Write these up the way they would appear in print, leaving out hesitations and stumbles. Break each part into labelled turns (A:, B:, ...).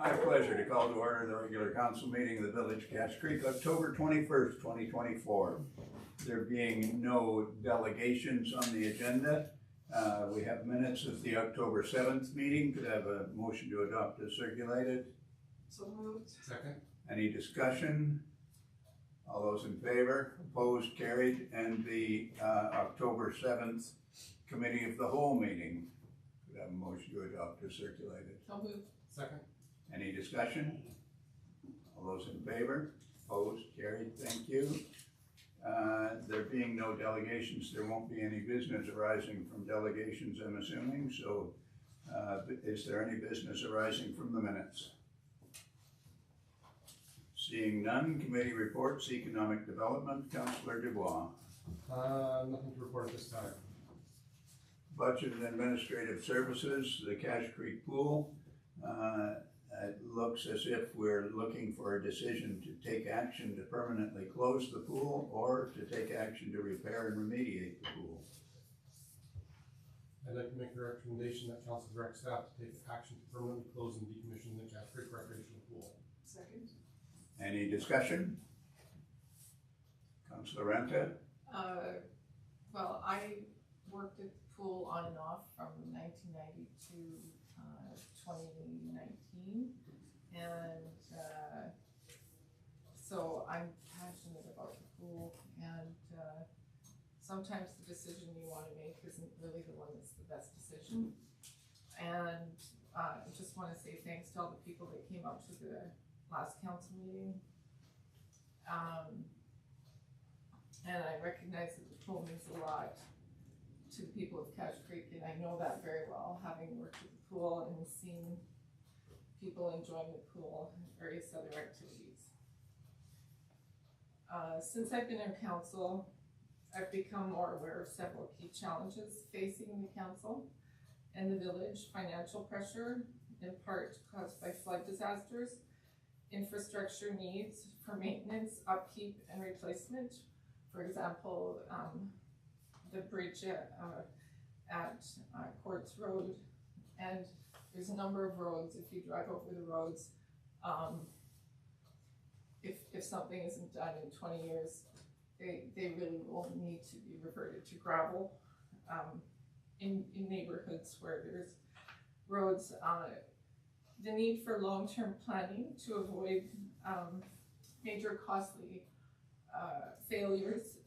A: My pleasure to call to order the regular council meeting of the Village of Cache Creek, October 21st, 2024. There being no delegations on the agenda, we have minutes of the October 7th meeting. Could I have a motion to adopt as circulated?
B: So moved.
C: Second.
A: Any discussion? All those in favor? Opposed? Carried. And the October 7th Committee of the Whole meeting. Could I have a motion to adopt as circulated?
B: So moved.
C: Second.
A: Any discussion? All those in favor? Opposed? Carried. Thank you. There being no delegations, there won't be any business arising from delegations, I'm assuming. So is there any business arising from the minutes? Seeing none, committee reports, economic development, Councillor Dubois.
C: Nothing to report at this time.
A: Budget and administrative services, the Cache Creek Pool. It looks as if we're looking for a decision to take action to permanently close the pool or to take action to repair and remediate the pool.
C: I'd like to make a recommendation that council direct staff to take action to permanently close and decommission the Cache Creek recreational pool.
B: Second.
A: Any discussion? Councillor Renta?
B: Well, I worked at the pool on and off from 1990 to 2019, and so I'm passionate about the pool, and sometimes the decision you want to make isn't really the one that's the best decision. And I just want to say thanks to all the people that came out to the last council meeting. And I recognize that the pool means a lot to the people of Cache Creek, and I know that very well, having worked at the pool and seen people enjoying the pool and various other activities. Since I've been in council, I've become more aware of several key challenges facing the council and the village. Financial pressure, in part caused by flood disasters, infrastructure needs for maintenance, upkeep, and replacement. For example, the bridge at Quartz Road, and there's a number of roads. If you drive over the roads, if something isn't done in 20 years, they really will need to be reverted to gravel. In neighborhoods where there's roads, the need for long-term planning to avoid major costly failures.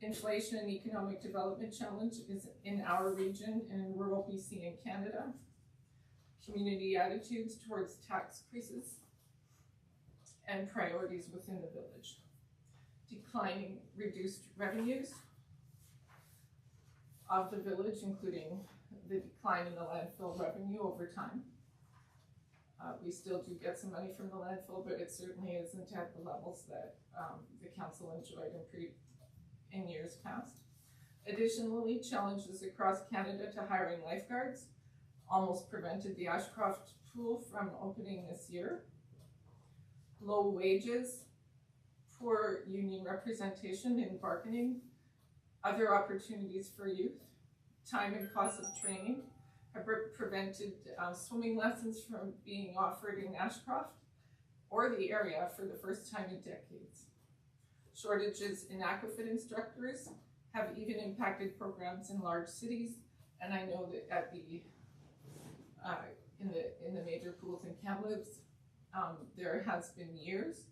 B: Inflation and economic development challenge is in our region and in rural BC and Canada. Community attitudes towards tax increases and priorities within the village. Declining, reduced revenues of the village, including the decline in the landfill revenue over time. We still do get some money from the landfill, but it certainly isn't at the levels that the council enjoyed in years past. Additionally, challenges across Canada to hiring lifeguards almost prevented the Ashcroft pool from opening this year. Low wages, poor union representation in bargaining, other opportunities for youth, time and cost of training have prevented swimming lessons from being offered in Ashcroft or the area for the first time in decades. Shortages in aquafit instructors have even impacted programs in large cities, and I know that at the in the major pools in Kamloops, there has been years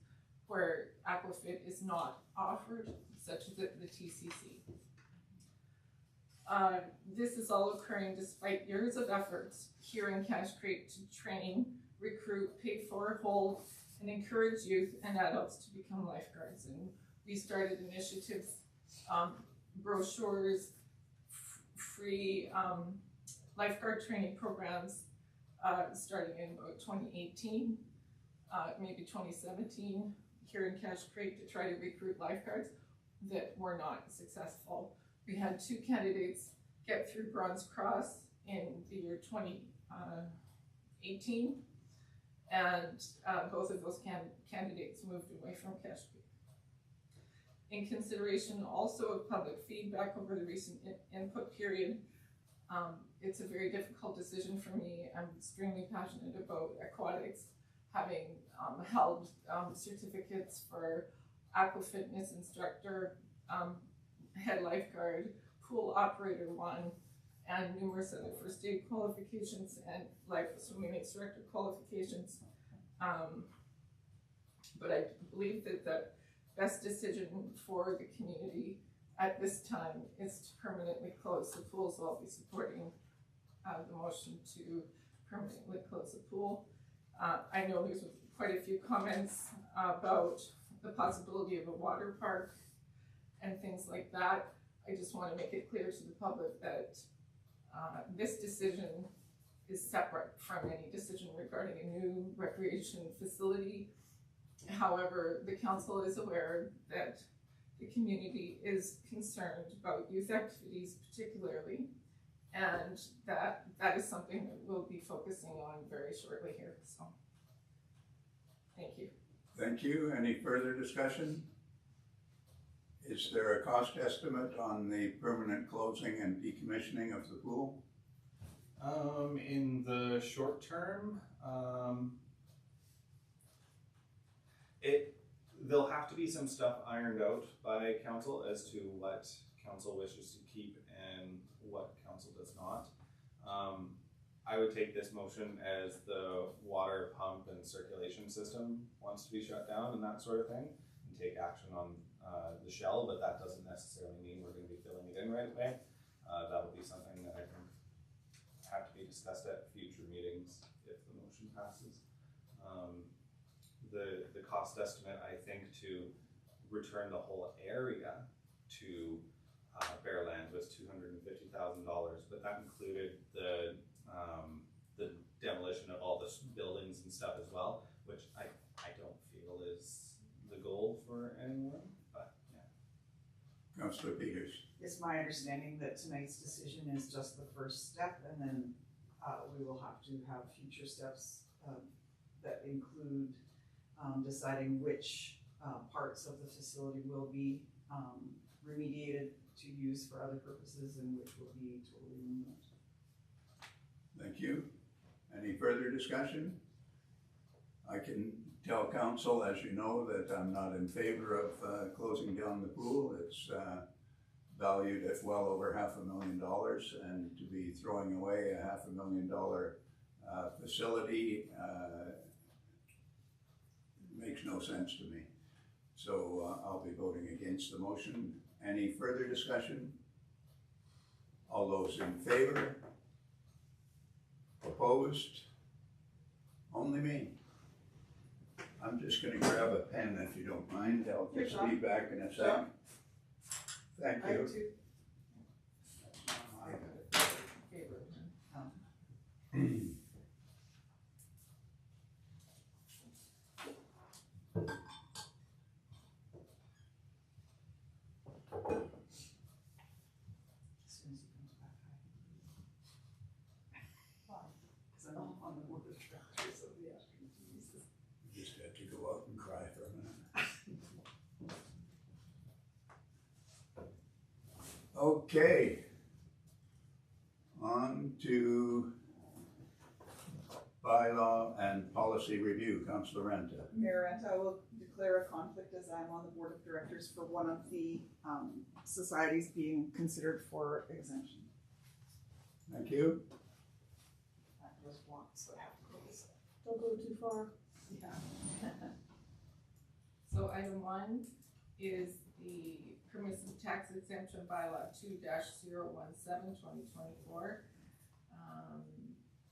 B: where aquafit is not offered, such as the TCC. This is all occurring despite years of efforts here in Cache Creek to train, recruit, pay for, hold, and encourage youth and adults to become lifeguards. And we started initiatives, brochures, free lifeguard training programs starting in about 2018, maybe 2017, here in Cache Creek to try to recruit lifeguards that were not successful. We had 2 candidates get through Bronze Cross in the year 2018, and both of those candidates moved away from Cache Creek. In consideration also of public feedback over the recent input period, it's a very difficult decision for me. I'm extremely passionate about aquatics, having held certificates for aqua fitness instructor, head lifeguard, pool operator one, and numerous other first aid qualifications and life swimming instructor qualifications. But I believe that the best decision for the community at this time is to permanently close the pool, so I'll be supporting the motion to permanently close the pool. I know there's quite a few comments about the possibility of a water park and things like that. I just want to make it clear to the public that this decision is separate from any decision regarding a new recreation facility. However, the council is aware that the community is concerned about youth activities particularly, and that is something that we'll be focusing on very shortly here, so thank you.
A: Thank you. Any further discussion? Is there a cost estimate on the permanent closing and decommissioning of the pool?
D: In the short term, there'll have to be some stuff ironed out by council as to what council wishes to keep and what council does not. I would take this motion as the water pump and circulation system wants to be shut down and that sort of thing, and take action on the shell, but that doesn't necessarily mean we're going to be filling it in right away. That'll be something that I think have to be discussed at future meetings if the motion passes. The cost estimate, I think, to return the whole area to Bearland was $250,000, but that included the demolition of all the buildings and stuff as well, which I don't feel is the goal for anyone, but yeah.
A: Councillor Peters.
E: It's my understanding that tonight's decision is just the first step, and then we will have to have future steps that include deciding which parts of the facility will be remediated to use for other purposes and which will be totally removed.
A: Thank you. Any further discussion? I can tell council, as you know, that I'm not in favor of closing down the pool. It's valued at well over $500,000, and to be throwing away a $500,000 facility makes no sense to me. So I'll be voting against the motion. Any further discussion? All those in favor? Opposed? Only me. I'm just going to grab a pen if you don't mind. I'll just be back in a second. Thank
E: I
A: you.
E: have two. As soon as he comes back, because I'm on the board of directors of the Ashton Communities.
A: Just had to go out and cry for a minute. Okay. On to bylaw and policy review. Councillor Renta.
F: Mayor Renta, will declare a conflict as I'm on the board of directors for one of the societies being considered for exemption.
A: Thank you.
E: That was blocked, so I have to close it.
F: Don't go too far.
E: Yeah.
B: So item 1 is the permissive tax exemption bylaw 2-017/2024.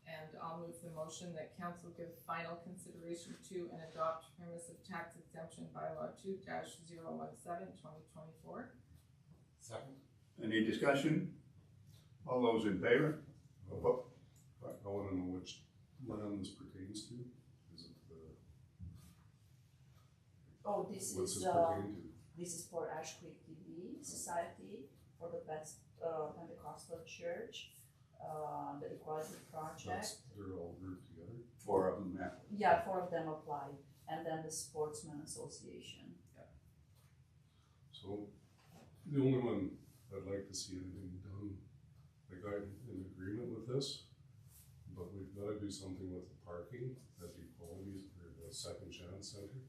B: And I'll move the motion that council give final consideration to and adopt permissive tax exemption bylaw 2-017/2024.
C: Second.
A: Any discussion? All those in favor?
G: I want to know which land this pertains to. Is it
H: Oh, this
G: what's
H: is
G: it pertain to?
H: this is for Ash Creek TV Society for the Best Pentecostal Church, the Equality Project.
G: They're all grouped together.
A: 4 of them, yeah.
H: Yeah, 4 of them apply, and then the Sportsman Association.
G: So the only one I'd like to see anything done, like I'm in agreement with this, but we've got to do something with the parking at the equalities or the second chance center.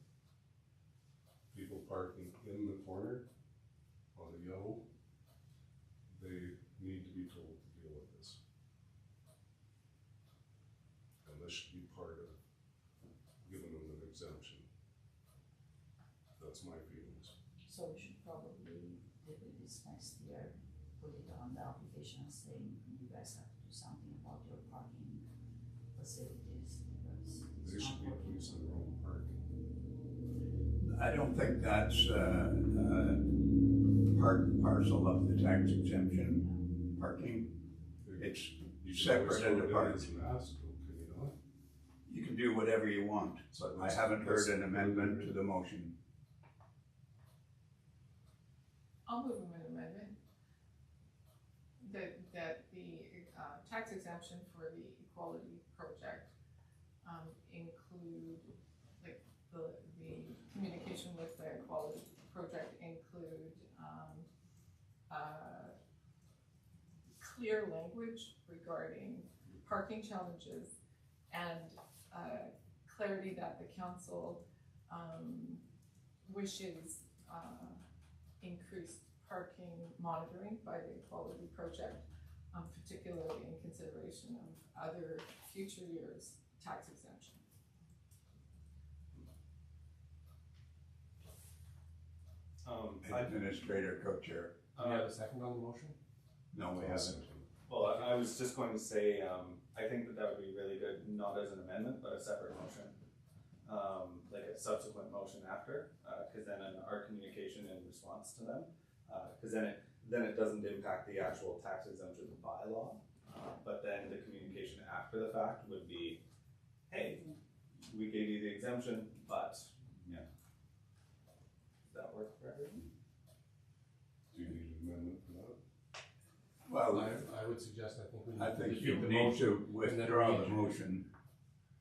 G: People parking in the corner on the yellow, they need to be told to deal with this. And this should be part of giving them an exemption. That's my feelings.
H: So we should probably deal with this next year, put it on the application saying you guys have to do something about your parking facilities because
G: They
H: it's
G: should
H: not
G: be
H: working.
G: policing their own parking.
A: I don't think that's, part and parcel of the tax exemption parking. It's
G: You can
A: separate
G: always
A: and
G: go to
A: apart.
G: Denny's and ask them, can you not?
A: You can do whatever you want.
G: So
A: I haven't heard an amendment to the motion.
B: I'll move an amendment that the tax exemption for the equality project include, like, the communication with the equality project include clear language regarding parking challenges and clarity that the council wishes increased parking monitoring by the equality project, particularly in consideration of other future years' tax exemption.
A: Administrator, co-chair.
C: Do you have a second on the motion?
A: No, we haven't.
D: Well, I was just going to say, I think that would be really good, not as an amendment, but a separate motion. Like a subsequent motion after, cause then in our communication in response to them, cause then it doesn't impact the actual tax exemption bylaw. But then the communication after the fact would be, hey, we gave you the exemption, but, yeah. Does that work for everyone?
G: Do you need an amendment for that?
A: Well,
C: I would suggest, I think we need
A: I
C: to
A: think
C: defeat
A: you
C: the
A: need
C: motion.
A: to withdraw the motion.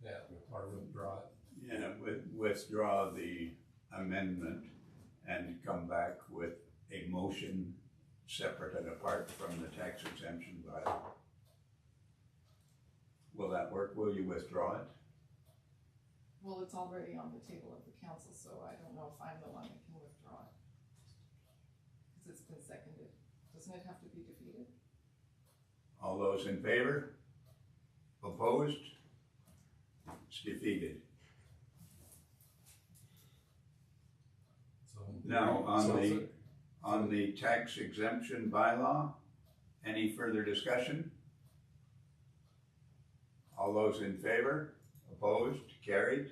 C: Yeah, or withdraw it.
A: Yeah, withdraw the amendment and come back with a motion separate and apart from the tax exemption bylaw. Will that work? Will you withdraw it?
B: Well, it's already on the table of the council, so I don't know if I'm the one that can withdraw it. Cause it's been seconded. Doesn't it have to be defeated?
A: All those in favor? Opposed? It's defeated.
C: So
A: Now,
C: So-
A: on the tax exemption bylaw, any further discussion? All those in favor? Opposed? Carried?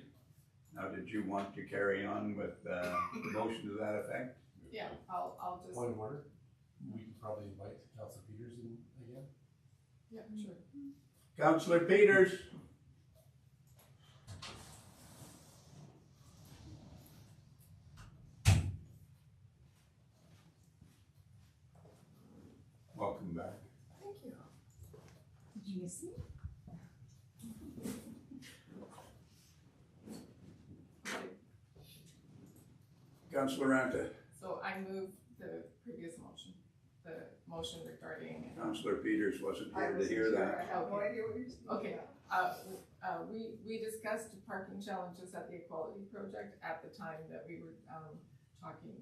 A: Now, did you want to carry on with the motion to that effect?
B: Yeah, I'll just,
C: Point of order, we could probably invite Councilor Peters in again.
B: yeah, sure.
A: Councillor Peters? Welcome back.
F: Thank you. Did you miss me?
A: Councillor Ranta?
B: So I move the previous motion, the motion regarding.
A: Councillor Peters wasn't here to hear that.
F: I have no idea what you're speaking about.
B: Okay, we discussed parking challenges at the Equality Project at the time that we were, talking,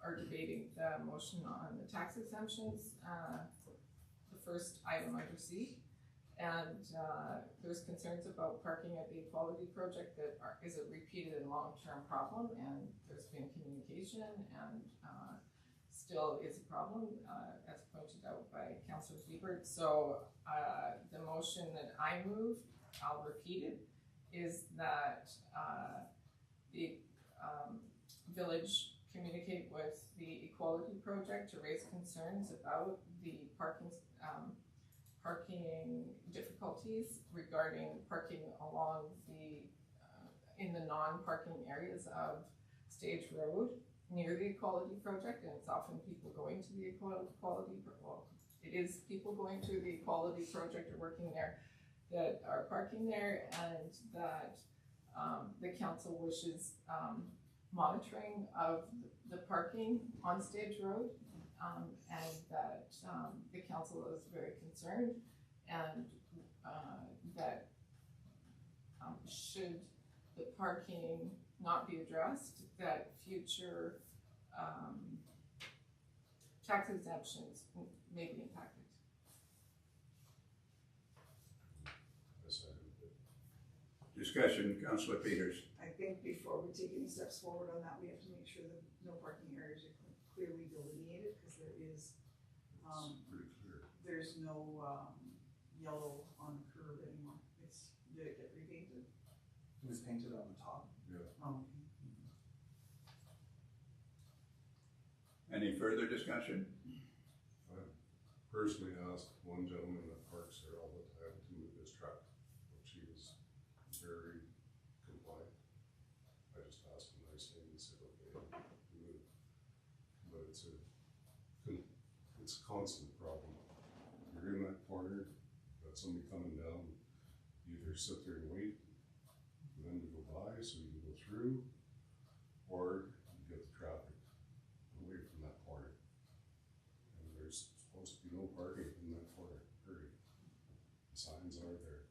B: or debating the motion on the tax exemptions, the first item under C. And, there's concerns about parking at the Equality Project that is a repeated and long-term problem, and there's been communication and, still is a problem, as pointed out by Councillor Hebert. So, the motion that I moved, I'll repeat it, is that, the, village communicate with the Equality Project to raise concerns about the parking difficulties regarding parking along the, in the non-parking areas of Stage Road near the Equality Project, and it's often people going to the it is people going to the Equality Project or working there that are parking there, and that the council wishes monitoring of the parking on Stage Road, and that the council is very concerned, and that should the parking not be addressed, that future, tax exemptions may be impacted.
A: Discussion, Councillor Peters.
F: I think before we take any steps forward on that, we have to make sure that no parking areas are clearly delineated, because there is,
G: It's pretty clear.
F: there's no, yellow on the curb anymore. Did it get repainted?
D: It was painted on the top.
F: Oh.
A: Any further discussion?
G: I personally asked one gentleman that parks there all the time to move his truck, which he was very compliant. I just asked him nicely and he said, okay, move. But it's a constant problem. You're in that corner, got somebody coming down, you either sit there and wait, and then you go by so you can go through, or you get the traffic away from that corner. And there's supposed to be no parking in that corner, period. The signs are there.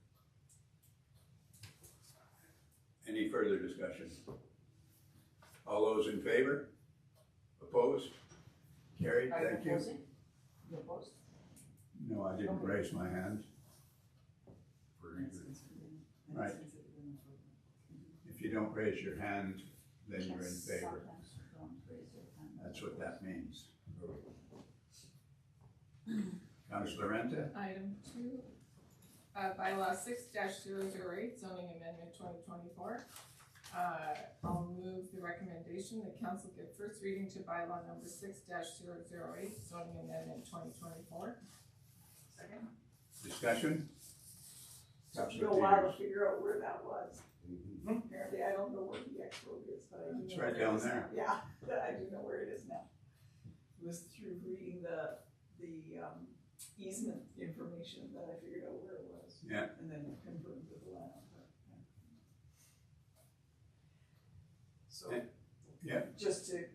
A: Any further discussion? All those in favor? Opposed? Carried,
H: Are you
A: thank you.
H: opposing? You opposed?
A: No, I didn't
H: Okay.
A: raise my hand.
G: For either.
A: Right. If you don't raise your hand, then you're in
H: Yes,
A: favor.
H: sometimes you don't raise your hand.
A: That's what that means. Councillor Renta?
B: Item 2, bylaw 6-008, zoning amendment 2024. I'll move the recommendation that council give first reading to bylaw number 6-008, zoning amendment 2024.
F: Second.
A: Discussion?
F: Took me
A: Councillor
F: a while to
A: Peters?
F: figure out where that was.
G: Mhm.
F: Apparently, I don't know where the X road is, but I do know.
A: It's right
F: where it
A: down
F: is
A: there.
F: now. Yeah, but I do know where it is now. It was through reading the easement information that I figured out where it was.
A: Yeah.
F: And then confirmed with the landowner. So.
A: Yeah.
F: Just to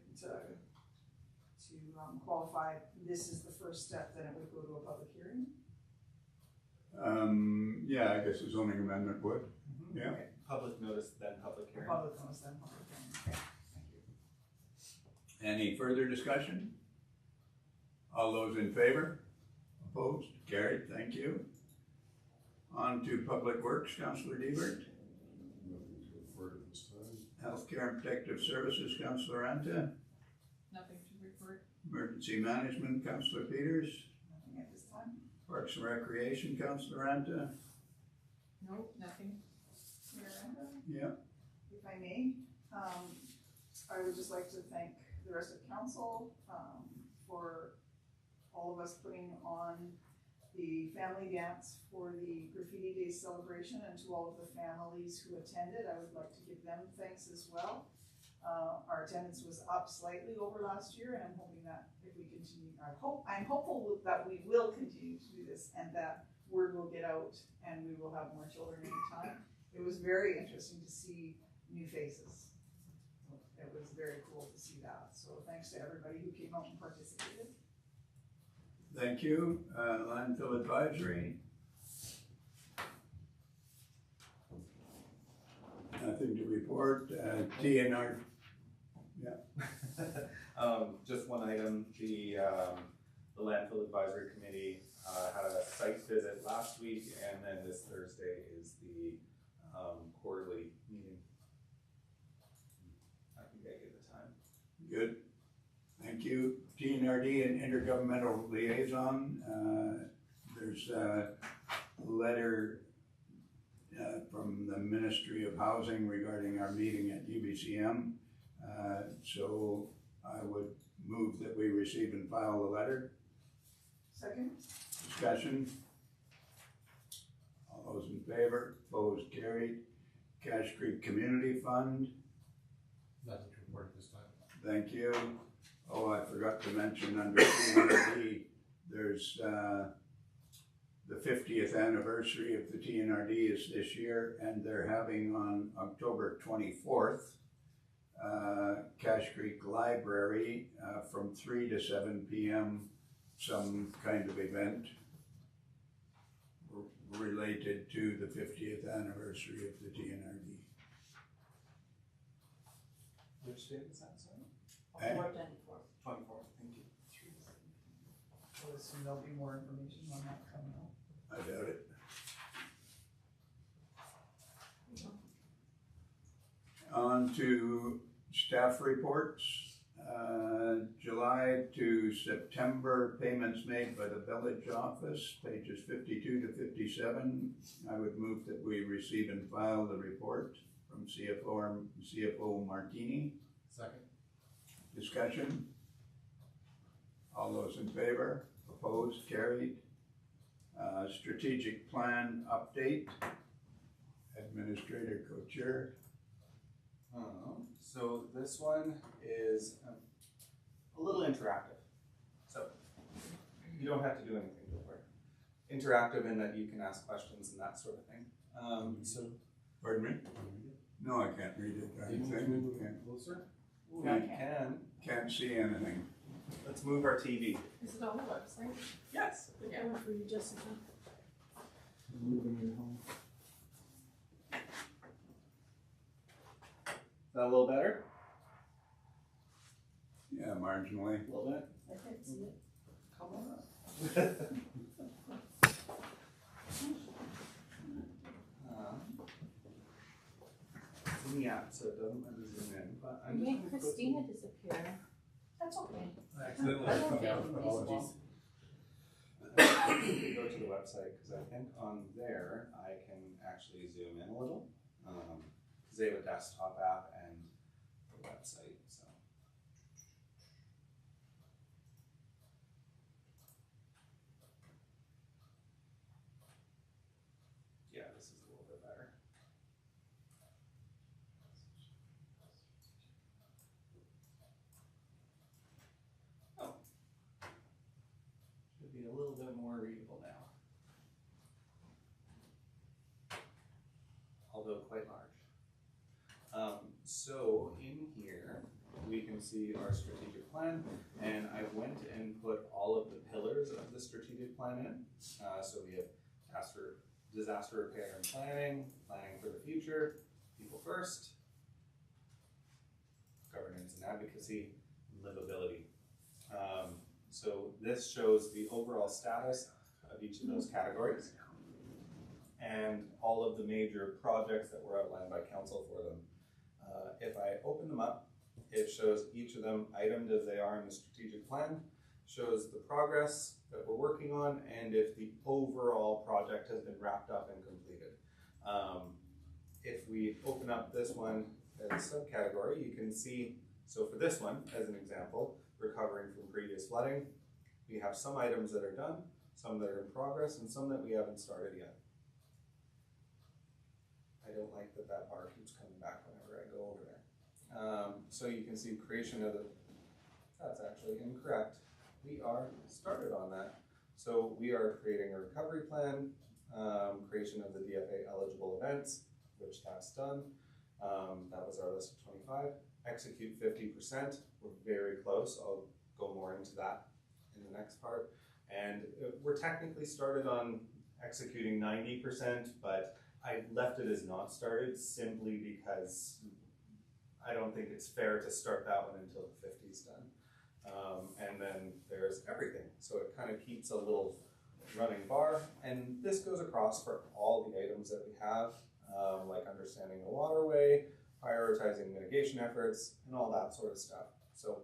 F: qualify, this is the first step, then it would go to a public hearing?
A: Yeah, I guess a zoning amendment would. Yeah.
F: Okay.
D: Public notice, then public
F: A
D: hearing.
F: public notice, then public hearing, okay, thank you.
A: Any further discussion? All those in favor? Opposed? Carried, thank you. On to Public Works, Councillor Devert.
G: Nothing to report at this time.
A: Healthcare and Protective Services, Councillor Anta.
B: Nothing to report.
A: Emergency Management, Councillor Peters.
F: Nothing at this time?
A: Parks and Recreation, Councillor Anta.
B: No, nothing.
F: Mayor Renda?
A: Yeah.
F: If I may, I would just like to thank the rest of council, for all of us putting on the family dance for the Graffiti Day celebration, and to all of the families who attended, I would like to give them thanks as well. Our attendance was up slightly over last year, and I'm hoping that if we continue, I'm hopeful that we will continue to do this, and that word will get out, and we will have more children anytime. It was very interesting to see new faces. It was very cool to see that. So thanks to everybody who came out and participated.
A: Thank you. Landfill Advisory. Nothing to report. TNR.
D: Just one item, the landfill advisory committee, had a site visit last week, and then this Thursday is the, quarterly meeting. I can get you the time.
A: Good. Thank you. TNRD and Intergovernmental Liaison. There's a letter from the Ministry of Housing regarding our meeting at UBCM. So I would move that we receive and file the letter.
F: Second?
A: Discussion. All those in favor? Opposed? Carried. Cache Creek Community Fund.
C: Nothing to report at this time.
A: Thank you. Oh, I forgot to mention under TNRD, there's the 50th anniversary of the TNRD is this year, and they're having on October 24th, Cache Creek Library from 3 to 7 p.m. some kind of event related to the 50th anniversary of the TNRD.
D: Which date is that, sorry?
A: Eh?
H: October 24th.
D: 24th, thank you.
E: I would assume there'll be more information on that coming up.
A: I doubt it. On to staff reports. July to September payments made by the village office, pages 52 to 57. I would move that we receive and file the report from CFO Martini.
C: Second.
A: Discussion? All those in favor? Opposed? Carried. Strategic plan update. Administrator Co-Chair.
D: So this one is a little interactive. So you don't have to do anything to work. Interactive in that you can ask questions and that sort of thing. So
A: Pardon me? No, I can't read it. I
C: Can we
A: think.
C: move it closer?
D: we
E: Yeah, I
D: can.
A: Can't see anything.
D: Let's move our TV.
B: Is it on the website?
D: Yes.
B: Yeah.
H: For you, Jessica.
C: Moving it home.
D: Is that a little better?
A: Yeah, marginally.
D: A little bit.
H: I can see it.
D: Come on up. Yeah, so it doesn't let me zoom in, but I'm
H: You
D: just
H: made
D: gonna
H: Christina disappear. That's okay.
C: Accidentally.
H: I don't think
C: Apologies.
D: go to the website because I think on there I can actually zoom in a little because they have a desktop app and a website. So yeah, this is a little bit better. Oh, should be a little bit more readable now. Although quite large. So in here, we can see our strategic plan, and I went and put all of the pillars of the strategic plan in. So we have disaster repair and planning, planning for the future, people first, governance and advocacy, livability. So this shows the overall status of each of those categories and all of the major projects that were outlined by council for them. If I open them up, it shows each of them itemed as they are in the strategic plan, shows the progress that we're working on, and if the overall project has been wrapped up and completed. If we open up this one as a subcategory, you can see, so for this one, as an example, recovering from previous flooding, we have some items that are done, some that are in progress, and some that we haven't started yet. I don't like that that bar keeps coming back whenever I go over there. So you can see creation of the, that's actually incorrect. We are started on that. So we are creating a recovery plan, creation of the DFA eligible events, which that's done. That was our list of 25. Execute 50%, we're very close. I'll go more into that in the next part. And we're technically started on executing 90%, but I left it as not started simply because I don't think it's fair to start that one until the 50's done. And then there's everything. So it kind of keeps a little running bar. And this goes across for all the items that we have, like understanding the waterway, prioritizing mitigation efforts, and all that sort of stuff. So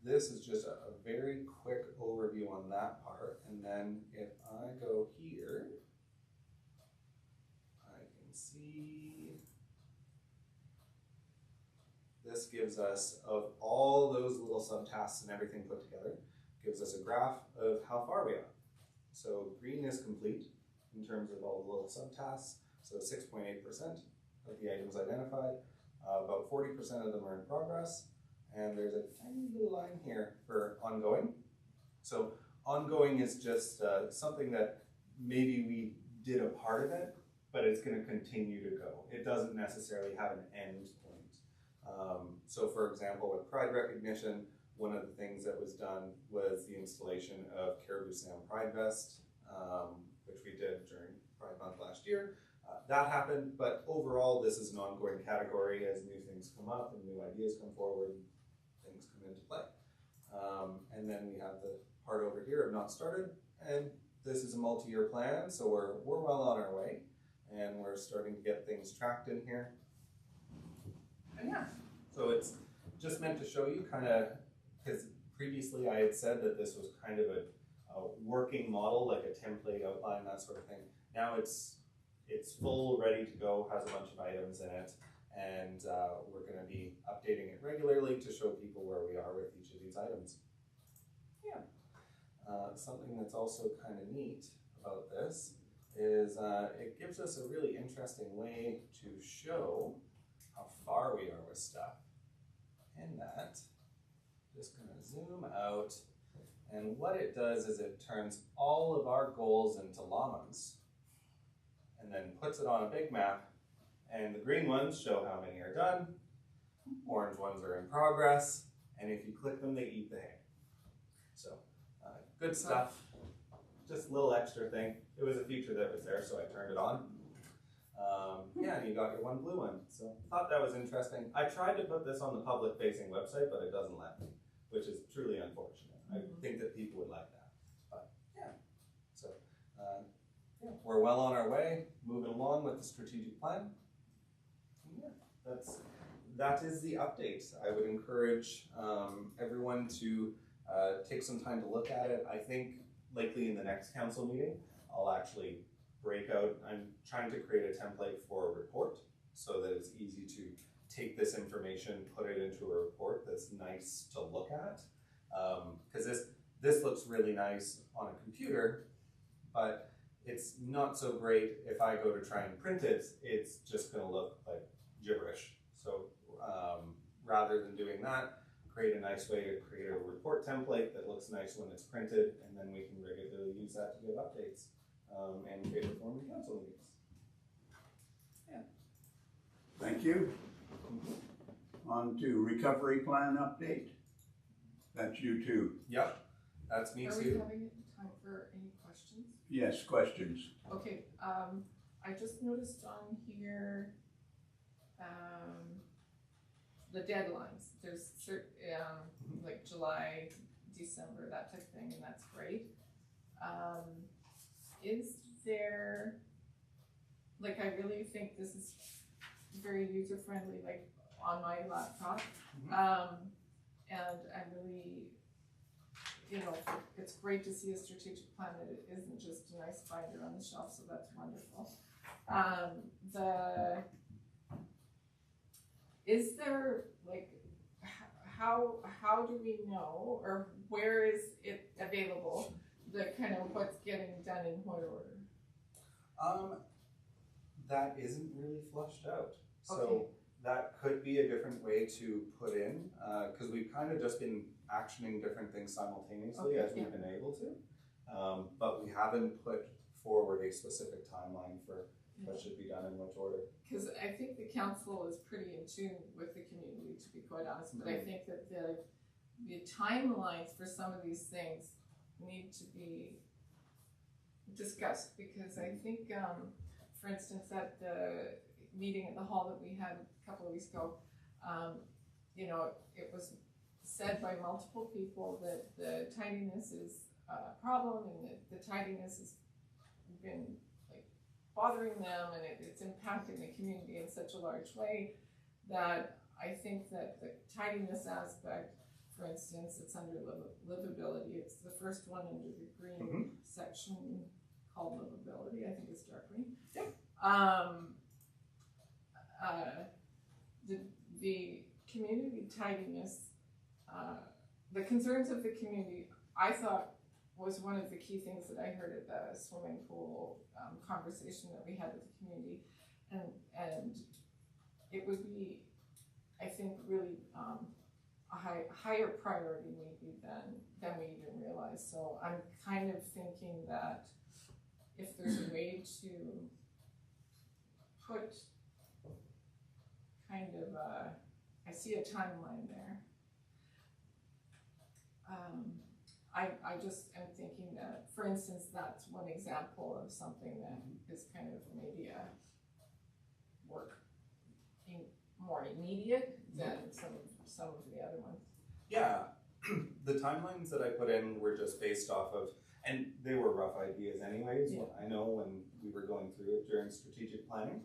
D: this is just a very quick overview on that part. And then if I go here, I can see this gives us, of all those little subtasks and everything put together, gives us a graph of how far we are. So green is complete in terms of all the little subtasks. So 6.8% of the items identified, about 40% of them are in progress, and there's a tiny little line here for ongoing. So ongoing is just something that maybe we did a part of it, but it's going to continue to go. It doesn't necessarily have an end point. So for example, with Pride recognition, one of the things that was done was the installation of Caribou Sam Pride Vest, which we did during Pride Month last year. That happened, but overall, this is an ongoing category as new things come up and new ideas come forward, things come into play. And then we have the part over here of not started, and this is a multi-year plan, so we're well on our way, and we're starting to get things tracked in here. And yeah, so it's just meant to show you kind of, because previously I had said that this was kind of a working model, like a template outline, that sort of thing. Now it's full, ready to go, has a bunch of items in it, and we're going to be updating it regularly to show people where we are with each of these items. Yeah. Something that's also kind of neat about this is it gives us a really interesting way to show how far we are with stuff. In that, just going to zoom out, and what it does is it turns all of our goals into llamas and then puts it on a big map, and the green ones show how many are done, orange ones are in progress, and if you click them, they eat the hay. So, good stuff. Just a little extra thing. It was a feature that was there, so I turned it on. Yeah, and you got your one blue one. So, thought that was interesting. I tried to put this on the public-facing website, but it doesn't let me, which is truly unfortunate. I think that people would like that. But, yeah. So, yeah, we're well on our way, moving along with the strategic plan. Yeah, that is the update. I would encourage everyone to take some time to look at it. I think likely in the next council meeting, I'll actually break out. I'm trying to create a template for a report so that it's easy to take this information, put it into a report that's nice to look at. Because this looks really nice on a computer, but it's not so great if I go to try and print it, it's just gonna look like gibberish. So rather than doing that, create a nice way to create a report template that looks nice when it's printed, and then we can regularly use that to give updates and create informed council meetings. Yeah.
A: Thank you. On to recovery plan update. That's you too.
D: Yep, that's me
B: Are
D: too.
B: we having time for any questions?
A: Yes, questions.
B: Okay, I just noticed on here, the deadlines, there's certain, like July, December, that type of thing, and that's great. Is there, like, I really think this is very user-friendly, like, on my laptop. And I really, you know, it's great to see a strategic plan that it isn't just a nice binder on the shelf, so that's wonderful. Is there, like, how do we know, or where is it available, the kind of what's getting done in what order?
D: That isn't really flushed out. So
B: Okay.
D: that could be a different way to put in, because we've kind of just been actioning different things simultaneously as we've been able to. But we haven't put forward a specific timeline for what should be done in which order.
B: Because I think the council is pretty in tune with the community, to be quite honest, but I think that the timelines for some of these things need to be discussed, because I think, for instance, at the meeting at the hall that we had a couple of weeks ago, you know, it was said by multiple people that the tidiness is a problem, and that the tidiness has been bothering them, and it's impacting the community in such a large way that I think that the tidiness aspect, for instance, it's under livability. It's the first one under the green section called livability. I think it's dark green.
D: Yep.
B: The community tidiness, the concerns of the community, I thought was one of the key things that I heard at the swimming pool conversation that we had with the community, and it would be, I think, really a higher priority maybe than we even realize. So I'm kind of thinking that if there's a way to put kind of I see a timeline there. I just am thinking that, for instance, that's one example of something that is kind of maybe work more immediate than some of the other ones.
D: Yeah, the timelines that I put in were just based off of, and they were rough ideas anyways,
B: Yeah.
D: I know when we were going through it during strategic planning.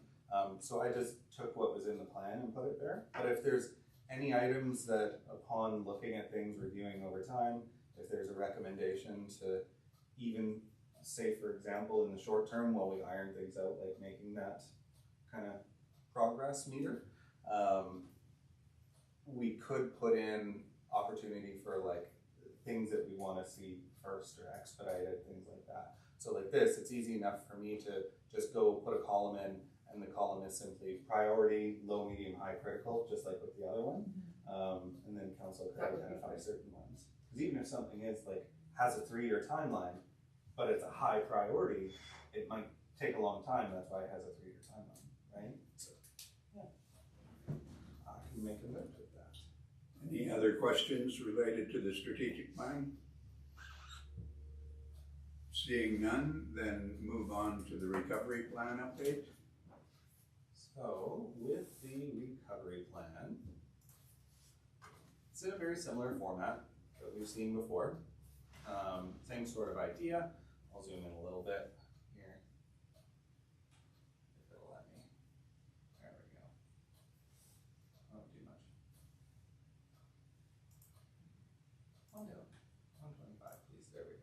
D: So I just took what was in the plan and put it there. But if there's any items that upon looking at things, reviewing over time, if there's a recommendation to even say, for example, in the short term, while we iron things out, like making that kind of progress meter, we could put in opportunity for like things that we want to see first or expedited, things like that. So like this, it's easy enough for me to just go put a column in, and the column is simply priority, low, medium, high, critical, just like with the other one. And then council could
B: That would be
D: identify
B: great.
D: certain ones. Because even if something is like, has a 3-year timeline, but it's a high priority, it might take a long time, that's why it has a 3-year timeline, right? So, yeah. I can make a note of that.
A: Any other questions related to the strategic plan? Seeing none, then move on to the recovery plan update.
D: So, with the recovery plan, it's in a very similar format that we've seen before. Same sort of idea. I'll zoom in a little bit here. If it'll let me. There we go. Won't do much. 125, please. There we go.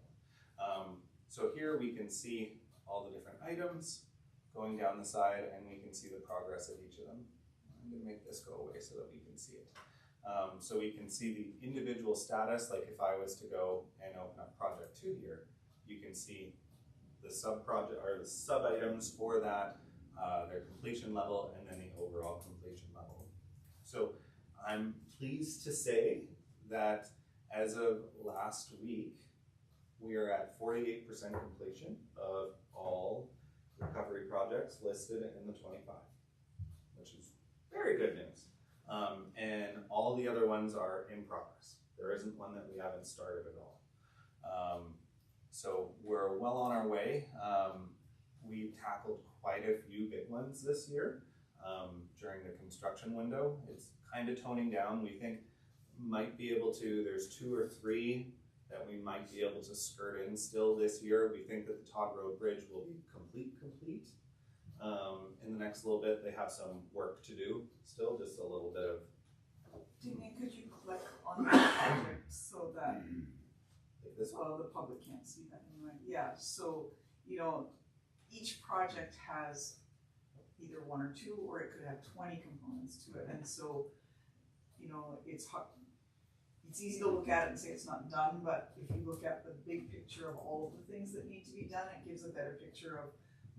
D: So here we can see all the different items going down the side, and we can see the progress of each of them. I'm going to make this go away so that we can see it. So we can see the individual status, like if I was to go and open up project 2 here, you can see the sub-project or the sub-items for that, their completion level, and then the overall completion level. So I'm pleased to say that as of last week, we are at 48% completion of all recovery projects listed in the 25, which is very good news. And all the other ones are in progress. There isn't one that we haven't started at all. So we're well on our way. We tackled quite a few big ones this year during the construction window. It's kind of toning down. We think might be able to, there's 2 or 3 that we might be able to skirt in still this year. We think that the Todd Road Bridge will be complete. In the next little bit, they have some work to do still, just a little bit of.
F: Damien, could you click on the project so that,
D: Like this one.
F: well, the public can't see that anyway. Yeah, so, you know, each project has either 1 or 2, or it could have 20 components to it. And so, you know, it's hard, it's easy to look at it and say it's not done, but if you look at the big picture of all of the things that need to be done, it gives a better picture of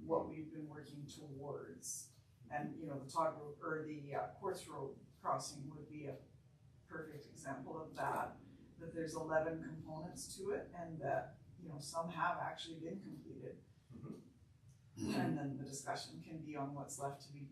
F: what we've been working towards. And, you know, the Todd Road, or the Quartz Road crossing would be a perfect example of that, that there's 11 components to it, and that, you know, some have actually been completed. And then the discussion can be on what's left to be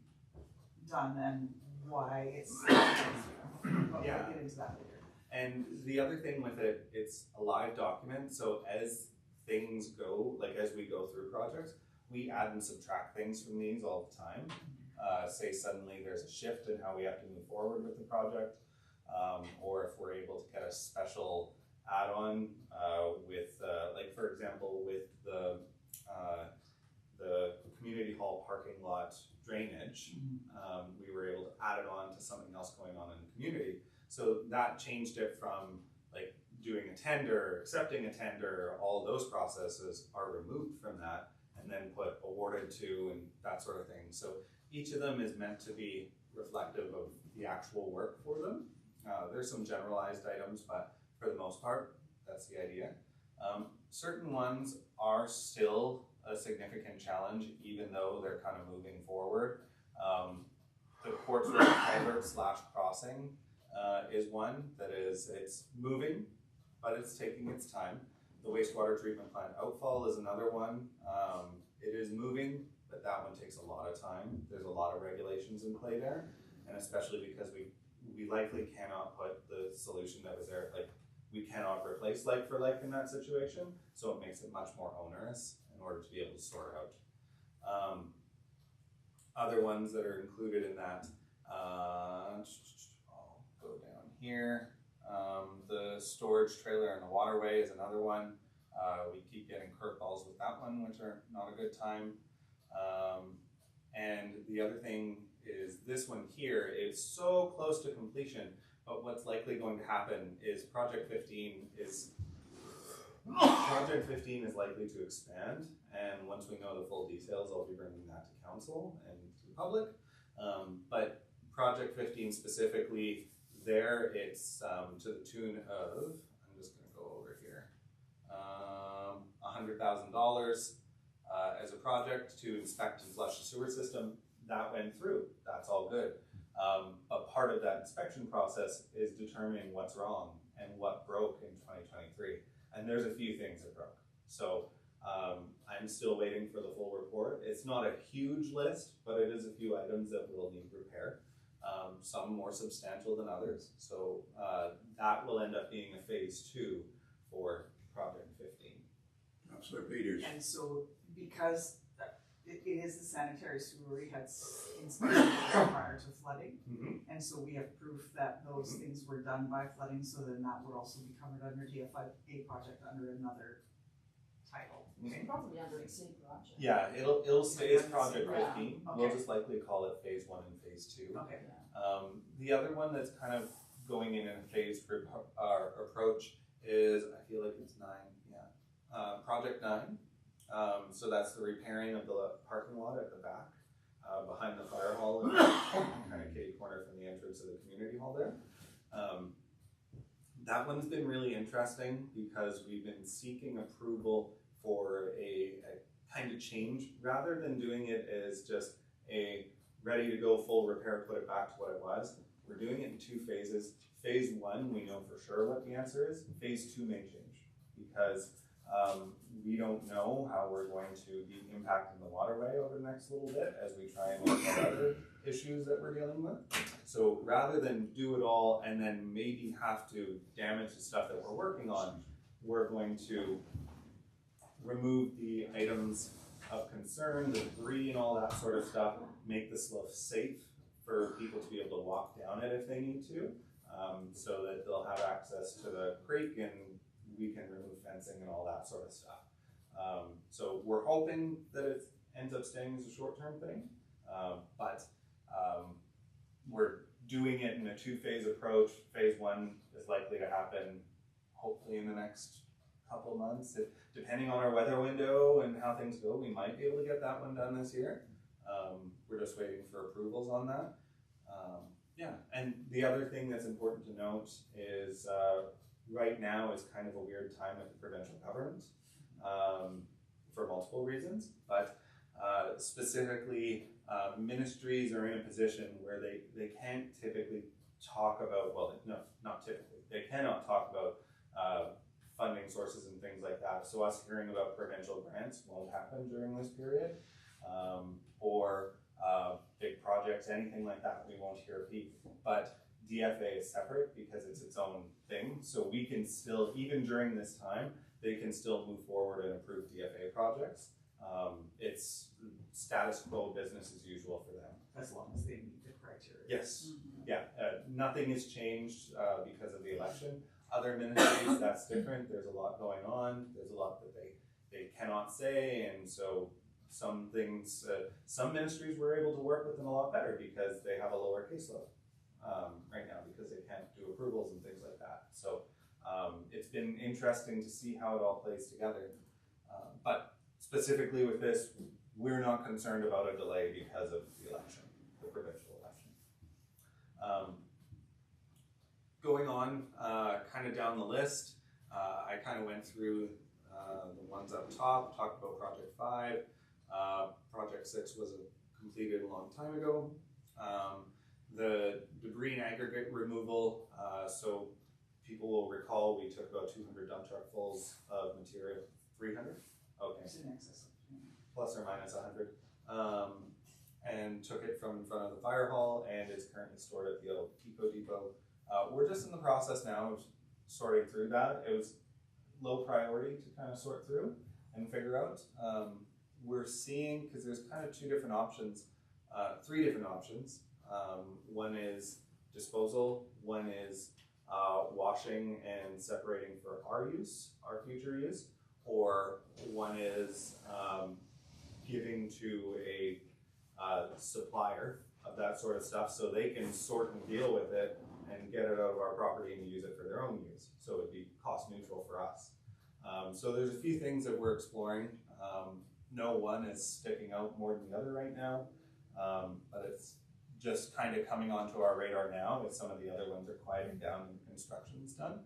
F: done and why it's, but we'll
D: Yeah.
F: get into that later.
D: And the other thing with it, it's a live document, so as things go, like as we go through projects, we add and subtract things from these all the time. Say suddenly there's a shift in how we have to move forward with the project, or if we're able to get a special add-on with, like for example, with the community hall parking lot drainage, we were able to add it on to something else going on in the community. So that changed it from like doing a tender, accepting a tender, all those processes are removed from that and then put awarded to and that sort of thing. So each of them is meant to be reflective of the actual work for them. There's some generalized items, but for the most part, that's the idea. Certain ones are still a significant challenge, even though they're kind of moving forward. The Quartz Road culvert / crossing is one that it's moving, but it's taking its time. The wastewater treatment plant outfall is another one. It is moving, but that one takes a lot of time. There's a lot of regulations in play there, and especially because we likely cannot put the solution that was there, like we cannot replace like for like in that situation, so it makes it much more onerous in order to be able to sort out. other ones that are included in that, I'll go down here. The storage trailer and the waterway is another one. We keep getting curveballs with that one, which are not a good time. And the other thing is this one here is so close to completion, but what's likely going to happen is Project 15 is likely to expand, and once we know the full details, I'll be bringing that to council and to the public. But Project 15 specifically, there it's to the tune of, I'm just going to go over here, $100,000 as a project to inspect and flush the sewer system. That went through. That's all good. But part of that inspection process is determining what's wrong and what broke in 2023. And there's a few things that broke. So I'm still waiting for the full report. It's not a huge list, but it is a few items that will need repair. Some more substantial than others. So that will end up being a phase 2 for Project 15.
A: Councillor Peters.
E: And so because it is the sanitary sewer, we had inspected prior to flooding.
D: Mm-hmm.
E: And so we have proof that those things were done by flooding, so then that would also be covered under DFA project under another title.
H: So probably under the same project.
D: Yeah, it'll stay as Project
H: Yeah.
D: 15.
E: Okay.
D: We'll just likely call it phase 1 and phase 2.
E: Okay.
D: The other one that's kind of going in a phased approach is, I feel like it's 9, Project 9. So that's the repairing of the parking lot at the back, behind the fire hall, and kind of kitty corner from the entrance of the community hall there. That one's been really interesting because we've been seeking approval for a kind of change rather than doing it as just a ready to go full repair, put it back to what it was. We're doing it in 2 phases. Phase 1, we know for sure what the answer is. Phase 2 may change because we don't know how we're going to be impacting the waterway over the next little bit as we try and look at other issues that we're dealing with. So rather than do it all and then maybe have to damage the stuff that we're working on, we're going to remove the items of concern, the debris and all that sort of stuff, make the slope safe for people to be able to walk down it if they need to, so that they'll have access to the creek and we can remove fencing and all that sort of stuff. So we're hoping that it ends up staying as a short-term thing, but we're doing it in a 2-phase approach. Phase 1 is likely to happen hopefully in the next couple of months. Depending on our weather window and how things go, we might be able to get that one done this year. We're just waiting for approvals on that. And the other thing that's important to note is right now is kind of a weird time with the provincial government for multiple reasons, but specifically ministries are in a position where they can't typically talk about, well, no, not typically, they cannot talk about funding sources and things like that. So us hearing about provincial grants won't happen during this period, or big projects, anything like that, we won't hear a peep. But DFA is separate because it's its own thing. So we can still, even during this time, they can still move forward and approve DFA projects. It's status quo, business as usual for them.
E: As long as they meet the criteria.
D: Yes. Yeah, nothing has changed because of the election. Other ministries, that's different. There's a lot going on. There's a lot that they cannot say, and so some things, some ministries we're able to work with them a lot better because they have a lower caseload right now because they can't do approvals and things like that. So it's been interesting to see how it all plays together. But specifically with this, we're not concerned about a delay because of the election, the provincial election. Going on, kind of down the list, I kind of went through the ones up top, talked about Project 5. Project 6 was completed a long time ago. The debris and aggregate removal, so people will recall we took about 200 dump truck fulls of material, 300? Okay.
E: It's in excess of
D: Plus or minus 100. And took it from in front of the fire hall and is currently stored at the old Eco Depot. We're just in the process now of sorting through that. It was low priority to kind of sort through and figure out. We're seeing, because there's kind of 2 different options. three different options. One is disposal, one is washing and separating for our use, our future use, or one is giving to a supplier of that sort of stuff so they can sort and deal with it and get it out of our property and use it for their own use. So it'd be cost neutral for us. So there's a few things that we're exploring. No one is sticking out more than the other right now, but it's just kind of coming onto our radar now with some of the other ones are quieting down and construction's done.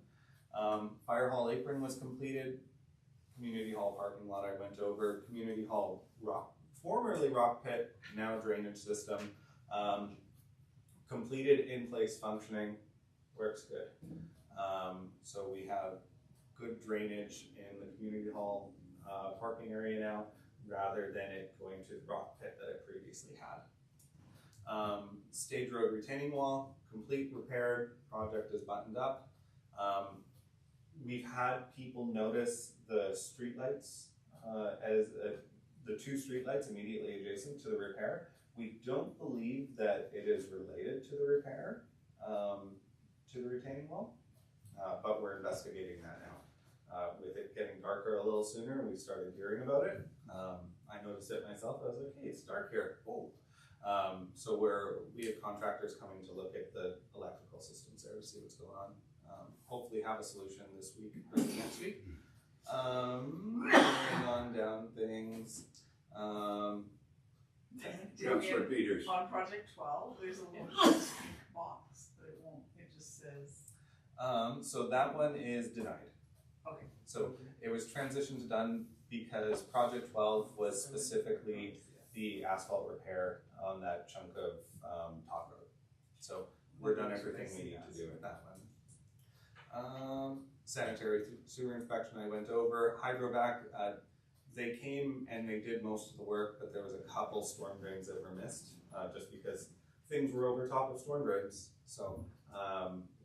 D: Fire hall apron was completed. Community hall parking lot I went over. Community hall formerly rock pit, now drainage system. Completed, in place, functioning, works good. So we have good drainage in the community hall parking area now, rather than it going to the rock pit that it previously had. Stage road retaining wall, complete, repaired, project is buttoned up. We've had people notice the streetlights as the two streetlights immediately adjacent to the repair. We don't believe that it is related to the repair, to the retaining wall, but we're investigating that now. With it getting darker a little sooner, we started hearing about it. I noticed it myself. I was like, hey, it's dark here. Oh. So we have contractors coming to look at the electrical systems there to see what's going on. Hopefully have a solution this week or next week. Moving on down things.
A: Councilor Peters.
F: On project 12, there's a little box, but it just says.
D: So that one is denied.
F: Okay.
D: So it was transitioned to done because project 12 was specifically the asphalt repair on that chunk of top road. So we're done everything we need to do with that one. Sanitary sewer inspection I went over. Hydrovac, they came and they did most of the work, but there was a couple storm drains that were missed, just because things were over top of storm drains. So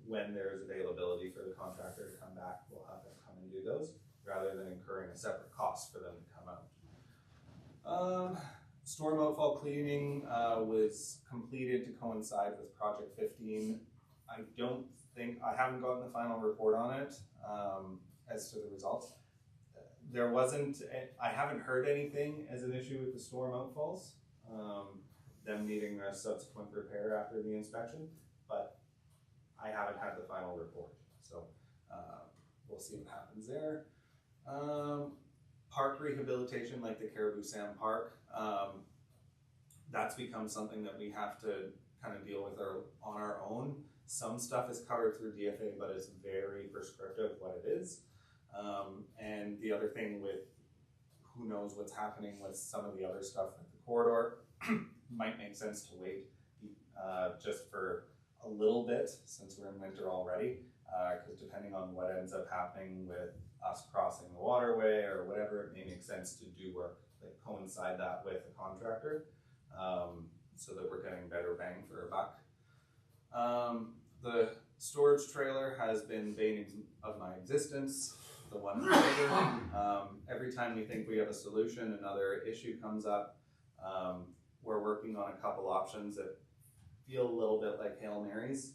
D: when there's availability for the contractor to come back, we'll have them come and do those, rather than incurring a separate cost for them to come out. Storm outfall cleaning was completed to coincide with Project 15. I haven't gotten the final report on it as to the results. I haven't heard anything as an issue with the storm outfalls, them needing a subsequent repair after the inspection, but I haven't had the final report. So we'll see what happens there. Park rehabilitation, like the Caribou Sam Park, that's become something that we have to kind of deal with on our own. Some stuff is covered through DFA, but it's very prescriptive what it is. And the other thing with who knows what's happening with some of the other stuff like the corridor, might make sense to wait just for a little bit since we're in winter already, because depending on what ends up happening with us crossing the waterway or whatever, it may make sense to do work that coincide that with a contractor, so that we're getting better bang for a buck. The storage trailer has been bane of my existence, the one in the river. Every time we think we have a solution, another issue comes up. We're working on a couple options that feel a little bit like Hail Marys.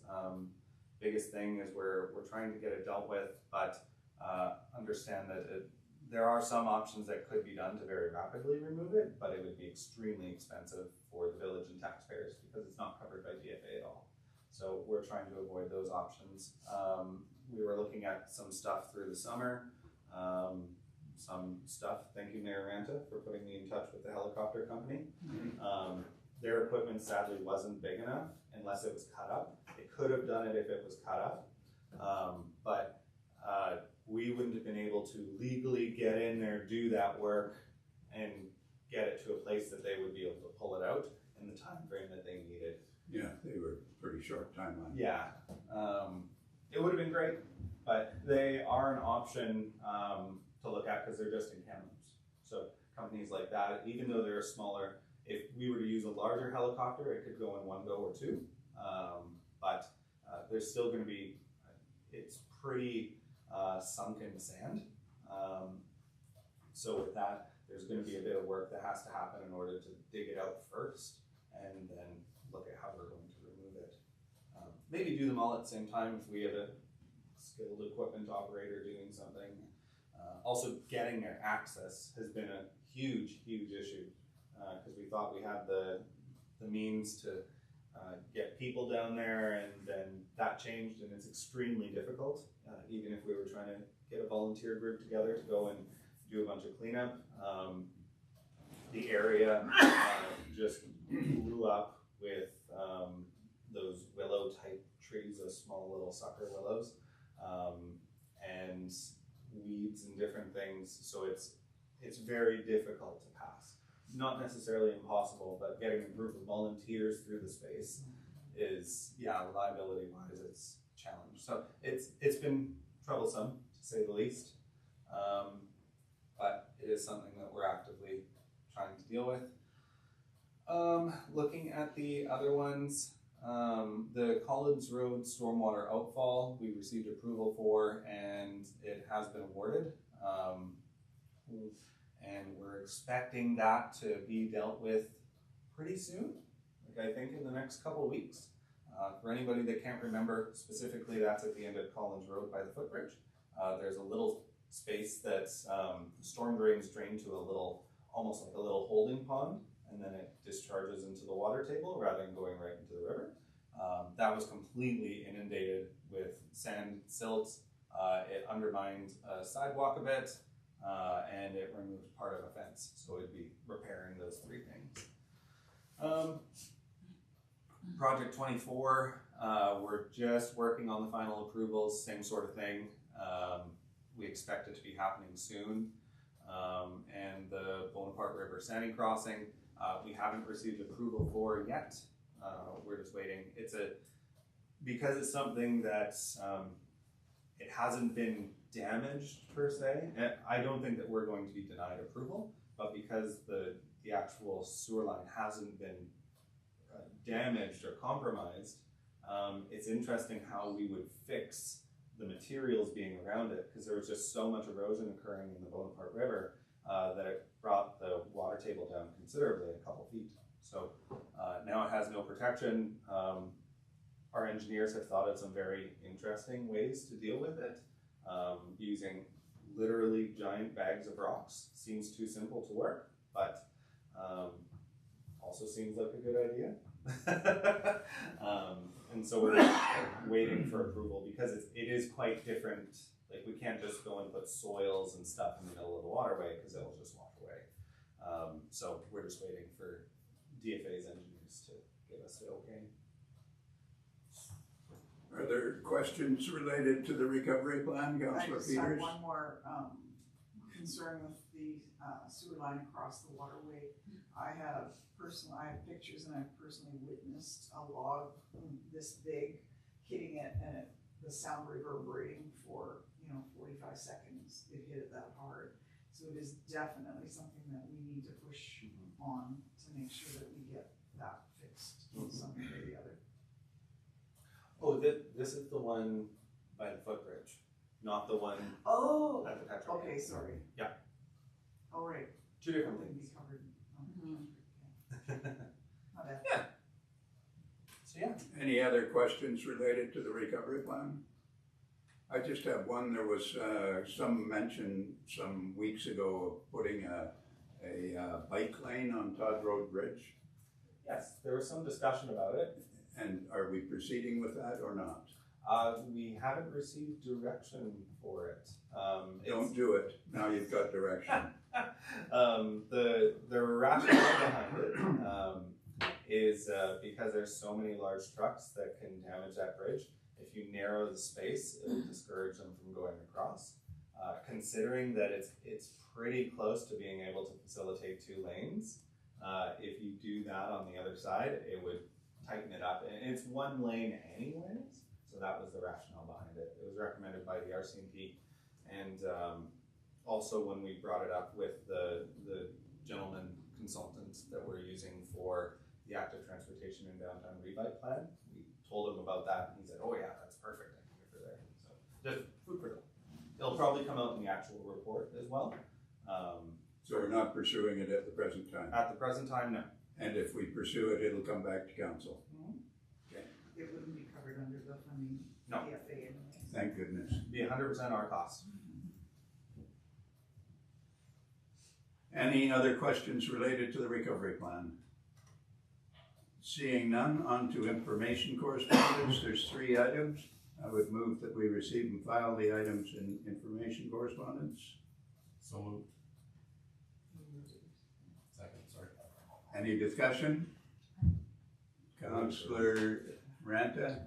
D: Biggest thing is we're trying to get it dealt with, but understand that there are some options that could be done to very rapidly remove it, but it would be extremely expensive for the village and taxpayers because it's not covered by DFA at all. So we're trying to avoid those options. We were looking at some stuff through the summer. Thank you, Mayor Ranta, for putting me in touch with the helicopter company. Their equipment sadly wasn't big enough unless it was cut up. It could have done it if it was cut up, but we wouldn't have been able to legally get in there, do that work, and get it to a place that they would be able to pull it out in the time frame that they needed.
A: Yeah, they were pretty short timeline.
D: Yeah, it would have been great, but they are an option to look at because they're just in tandems. So companies like that, even though they're smaller, if we were to use a larger helicopter, it could go in one go or two. But there's still going to be, it's pretty sunk in the sand. So with that, there's going to be a bit of work that has to happen in order to dig it out first. and then look at how we're going to remove it. Maybe do them all at the same time if we have a skilled equipment operator doing something. Also, getting their access has been a huge issue, because we thought we had the means to get people down there, and then that changed, and it's extremely difficult, even if we were trying to get a volunteer group together to go and do a bunch of cleanup. The area just blew up with those willow type trees, those small little sucker willows, and weeds and different things. So it's very difficult to pass. Not necessarily impossible, but getting a group of volunteers through the space is, reliability wise, it's a challenge. So it's been troublesome, to say the least, but it is something that we're actively trying to deal with. Looking at the other ones, the Collins Road stormwater outfall, we received approval for, and it has been awarded. And we're expecting that to be dealt with pretty soon, like I think in the next couple of weeks. For anybody that can't remember, specifically that's at the end of Collins Road by the footbridge. There's a little space that's storm drains drain to a little, almost like a little holding pond, and then it discharges into the water table rather than going right into the river. That was completely inundated with sand, silt. It undermined a sidewalk a bit, and it removed part of a fence. So it'd be repairing those three things. Project 24, we're just working on the final approvals, same sort of thing. We expect it to be happening soon. And the Bonaparte River Sanding Crossing, we haven't received approval for yet. We're just waiting. Because it's something that it hasn't been damaged per se. I don't think that we're going to be denied approval, but because the actual sewer line hasn't been damaged or compromised, it's interesting how we would fix the materials being around it, because there was just so much erosion occurring in the Bonaparte River that it brought the water table down considerably, a couple feet. So now it has no protection. Our engineers have thought of some very interesting ways to deal with it, using literally giant bags of rocks. Seems too simple to work, but also seems like a good idea. And so we're waiting for approval, because it is quite different. Like, we can't just go and put soils and stuff in the middle of the waterway, because it'll just wash away. So we're just waiting for DFA's engineers to give us the okay.
A: Are there questions related to the recovery plan, Councillor
F: I just have
A: Peters?
F: one more concern with the sewer line across the waterway. I have pictures, and I've personally witnessed a log this big hitting it, and the sound reverberating for 45 seconds. It hit it that hard. So it is definitely something that we need to push on to make sure that we get that fixed in some way or the other.
D: Oh, this is the one by the footbridge, not the one
F: Oh,
D: at the petrol.
F: okay, sorry.
D: Yeah.
F: All right.
D: Two different
F: Will be
D: things.
F: covered.
H: Mm-hmm.
F: Not bad.
D: Yeah. So yeah.
A: Any other questions related to the recovery plan? I just have one. There was some mention some weeks ago of putting a bike lane on Todd Road Bridge.
D: Yes, there was some discussion about it.
A: And are we proceeding with that or not?
D: We haven't received direction for it.
A: Don't do it. Now you've got direction.
D: The rationale behind it is because there's so many large trucks that can damage that bridge. If you narrow the space, it'll discourage them from going across. Considering that it's pretty close to being able to facilitate 2 lanes, if you do that on the other side, it would tighten it up. And it's 1 lane anyways, so that was the rationale behind it. It was recommended by the RCMP, and also when we brought it up with the gentleman consultant that we're using for the active transportation and downtown revite plan, we told him about that, and he said, "Oh yeah, that's perfect. I can get for there." So just food for thought. It'll probably come out in the actual report as well.
A: So we're not pursuing it at the present time.
D: At the present time, no.
A: And if we pursue it, it'll come back to council.
E: It wouldn't be covered under the funding,
D: No.
E: DFA anyways.
A: Thank goodness.
D: Be 100% our cost.
A: Any other questions related to the recovery plan? Seeing none, on to information correspondence. There's 3 items. I would move that we receive and file the items in information correspondence.
C: So moved. Second, sorry.
A: Any discussion? Councillor Ranta?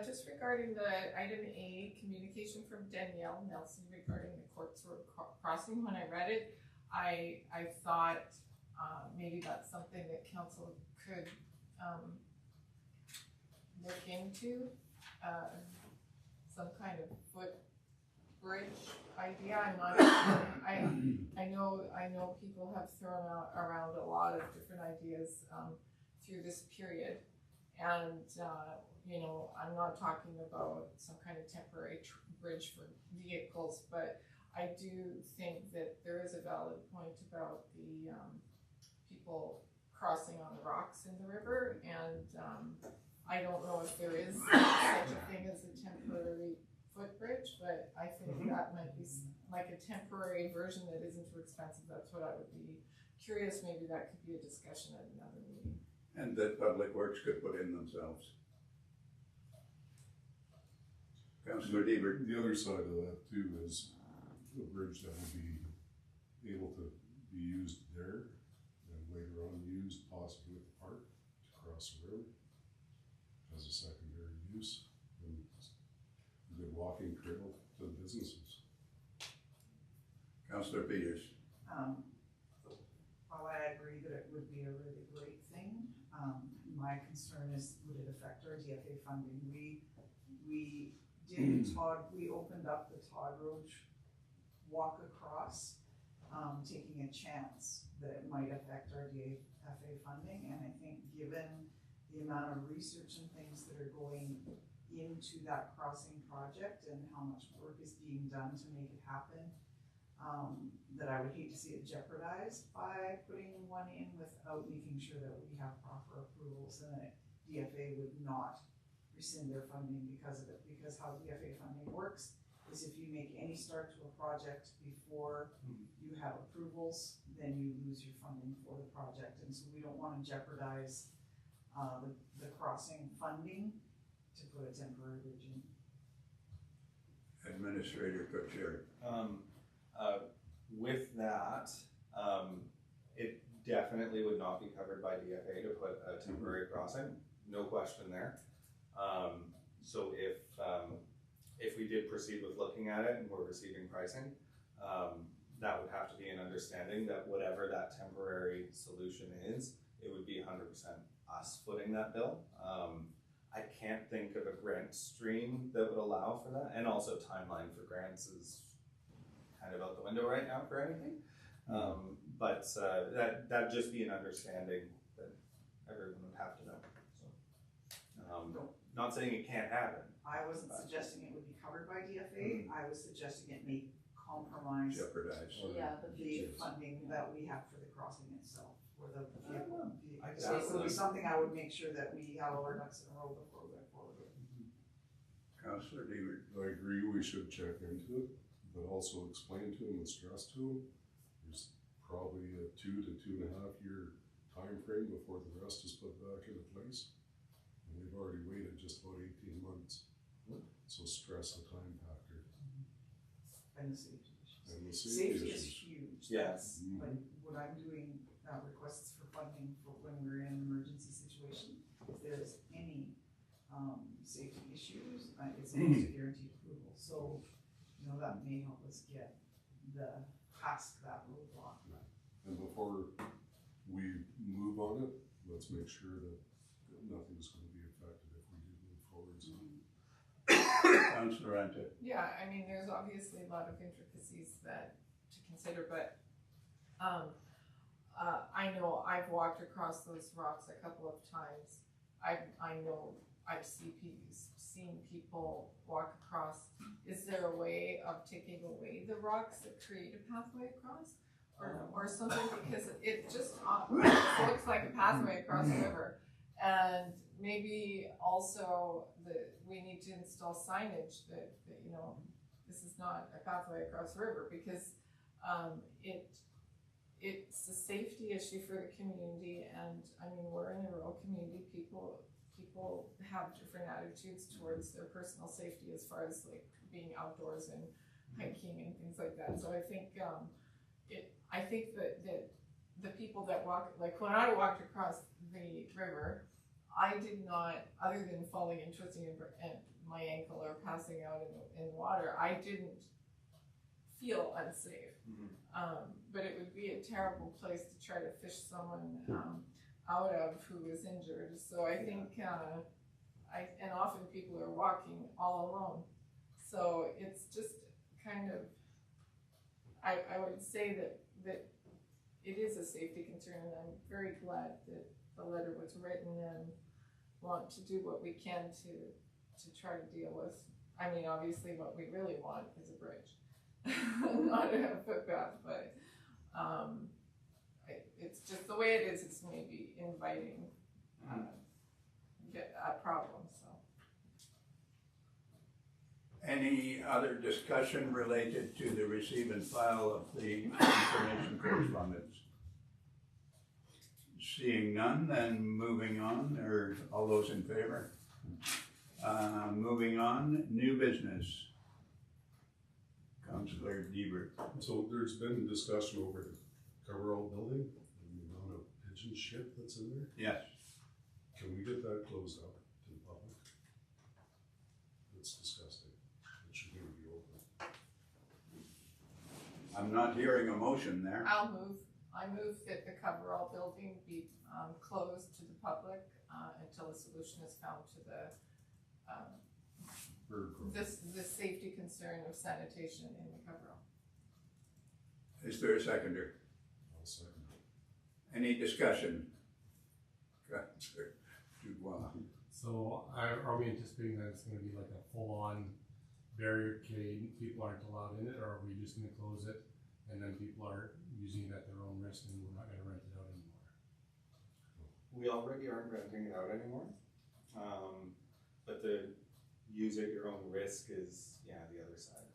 B: Just regarding the item A, communication from Danielle Nelson regarding the Courts Road crossing, when I read it, I thought, maybe that's something that council could, look into, some kind of footbridge idea. I'm not, I know people have thrown around a lot of different ideas, through this period. And, you know, I'm not talking about some kind of temporary bridge for vehicles, but I do think that there is a valid point about the, people crossing on the rocks in the river, and, I don't know if there is such a thing as a temporary footbridge, but I think that might be like a temporary version that isn't too expensive. That's what I would be curious, maybe that could be a discussion at another meeting.
A: And that Public Works could put in themselves. Councillor Deaver?
G: The other side of that too is a bridge that will be able to be used there and later on used possibly at the park to cross the river as a secondary use and a good walking trail to the businesses.
A: Councillor Peters?
E: While I agree that it would be a really great thing, my concern is, would it affect our DFA funding? We did we opened up the Todd Road walk across, taking a chance that it might affect our DFA funding, and I think given the amount of research and things that are going into that crossing project and how much work is being done to make it happen, that I would hate to see it jeopardized by putting one in without making sure that we have proper approvals and that DFA would not rescind their funding because of it. Because how DFA funding works is if you make any start to a project before you have approvals, then you lose your funding for the project. And so we don't want to jeopardize the crossing funding to put a temporary bridge in.
A: Administrator Kutcher?
D: With that, it definitely would not be covered by DFA to put a temporary crossing, no question there. So if we did proceed with looking at it and we're receiving pricing, that would have to be an understanding that whatever that temporary solution is, it would be 100% us footing that bill. I can't think of a grant stream that would allow for that, and also timeline for grants is kind of out the window right now for anything. But that'd just be an understanding that everyone would have to know. So, not saying it can't happen.
E: I wasn't suggesting it would be covered by DFA. I was suggesting it may compromise
A: Jeopardize.
H: Yeah, the
E: the funding that we have for the crossing itself, or the vehicle.
D: I
E: So it would
D: absolutely-
E: be something I would make sure that we have all our ducks in a row before we go forward.
A: Councillor Deaver?
G: I agree we should check into it, but also explain to them and stress to them, there's probably a 2 to 2.5 year time frame before the rest is put back into place. And we've already waited just about 18 months. So stress the time factor
E: And the safety issues.
G: and the
E: Safety is
G: issues.
E: huge.
D: Yes.
E: Like, when I'm doing requests for funding for when we're in an emergency situation, if there's any safety issues, it's almost a guaranteed approval. So, you know, that may help us get past that roadblock.
G: And before we move on it, let's make sure that nothing's gonna be affected if we do move forward. So
A: Councillor Ranta?
B: Yeah, I mean, there's obviously a lot of intricacies that to consider, but I know I've walked across those rocks a couple of times. I know I've seen people walk across. Is there a way of taking away the rocks that create a pathway across? or something, because it just looks like a pathway across the river. And maybe also we need to install signage that, you know, this is not a pathway across the river, because it's a safety issue for the community. And I mean, we're in a rural community, people have different attitudes towards their personal safety as far as like being outdoors and hiking and things like that. So I think I think that the people that walk, like when I walked across the river, I did not, other than falling and twisting my ankle or passing out in water, I didn't feel unsafe. But it would be a terrible place to try to fish someone out of who was injured. So I think, and often people are walking all alone. So it's just kind of, I would say that it is a safety concern, and I'm very glad that the letter was written and want to do what we can to try to deal with. I mean, obviously what we really want is a bridge, not a footpath, but it's just the way it is. It's maybe inviting a problem, so.
A: Any other discussion related to the receive and file of the information correspondence? Seeing none, then moving on, or all those in favor? Moving on, new business. Councillor Deaver.
G: So there's been discussion over the coverall building and the amount of pigeon shit that's in there.
A: Yes.
G: Can we get that closed up to the public? It's disgusting. It shouldn't even be open.
A: I'm not hearing a motion there.
B: I move that the coverall building be closed to the public until a solution is found to the safety concern of sanitation in the coverall.
A: Is there a seconder?
G: I'll second it.
A: Any discussion? Councillor Dubois.
C: So are we anticipating that it's gonna be like a full-on barricade, people aren't allowed in it, or are we just gonna close it and then people are using it at their own risk and we're not gonna rent it out anymore?
D: We already aren't renting it out anymore, but the use at your own risk is, the other side.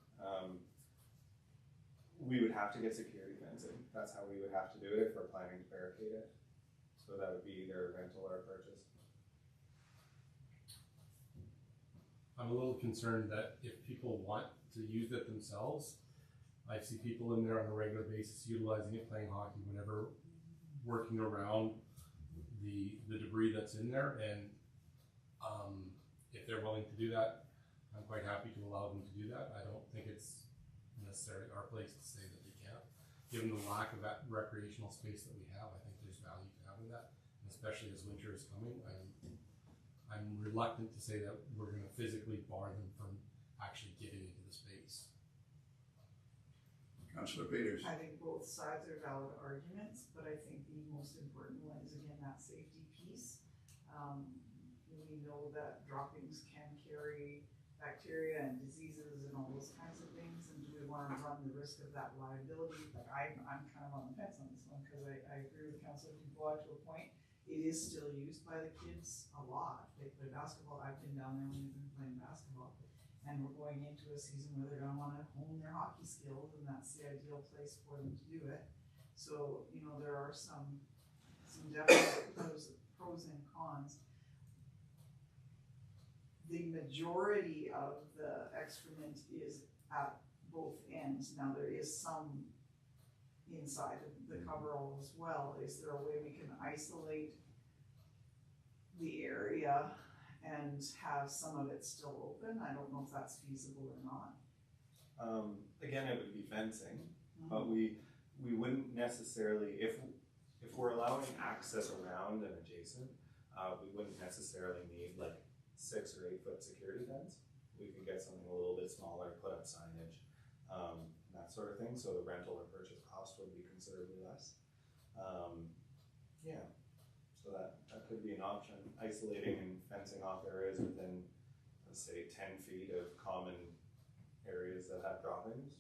D: We would have to get security fencing. That's how we would have to do it if we're planning to barricade it. So that would be either rental or purchase.
C: I'm a little concerned that if people want to use it themselves, I see people in there on a regular basis utilizing it, playing hockey, whatever, working around the debris that's in there, and if they're willing to do that, I'm quite happy to allow them to do that. I don't think it's necessarily our place to say that they can't. Given the lack of that recreational space that we have, I think there's value to having that, and especially as winter is coming, I'm reluctant to say that we're going to physically bar them from actually getting into the space.
A: Councillor Peters.
E: I think both sides are valid arguments, but I think the most important one is again that safety piece. We know that droppings can carry bacteria and diseases and all those kinds of things, and do we want to run the risk of that liability? Like I'm kind of on the fence on this one, because I agree with Councillor Dubois to a point. It is still used by the kids a lot. They play basketball. I've been down there when they've been playing basketball. And we're going into a season where they're gonna wanna hone their hockey skills, and that's the ideal place for them to do it. So, you know, there are some definite pros and cons. The majority of the excrement is at both ends. Now, there is some inside of the coverall as well. Is there a way we can isolate the area and have some of it still open? I don't know if that's feasible or not.
D: Again, it would be fencing, but we wouldn't necessarily, if we're allowing access around and adjacent, we wouldn't necessarily need like 6 or 8 foot security fence. We could get something a little bit smaller, put up signage, that sort of thing, so the rental or purchase cost would be considerably less. So that could be an option, isolating and fencing off areas within, let's say, 10 feet of common areas that have droppings.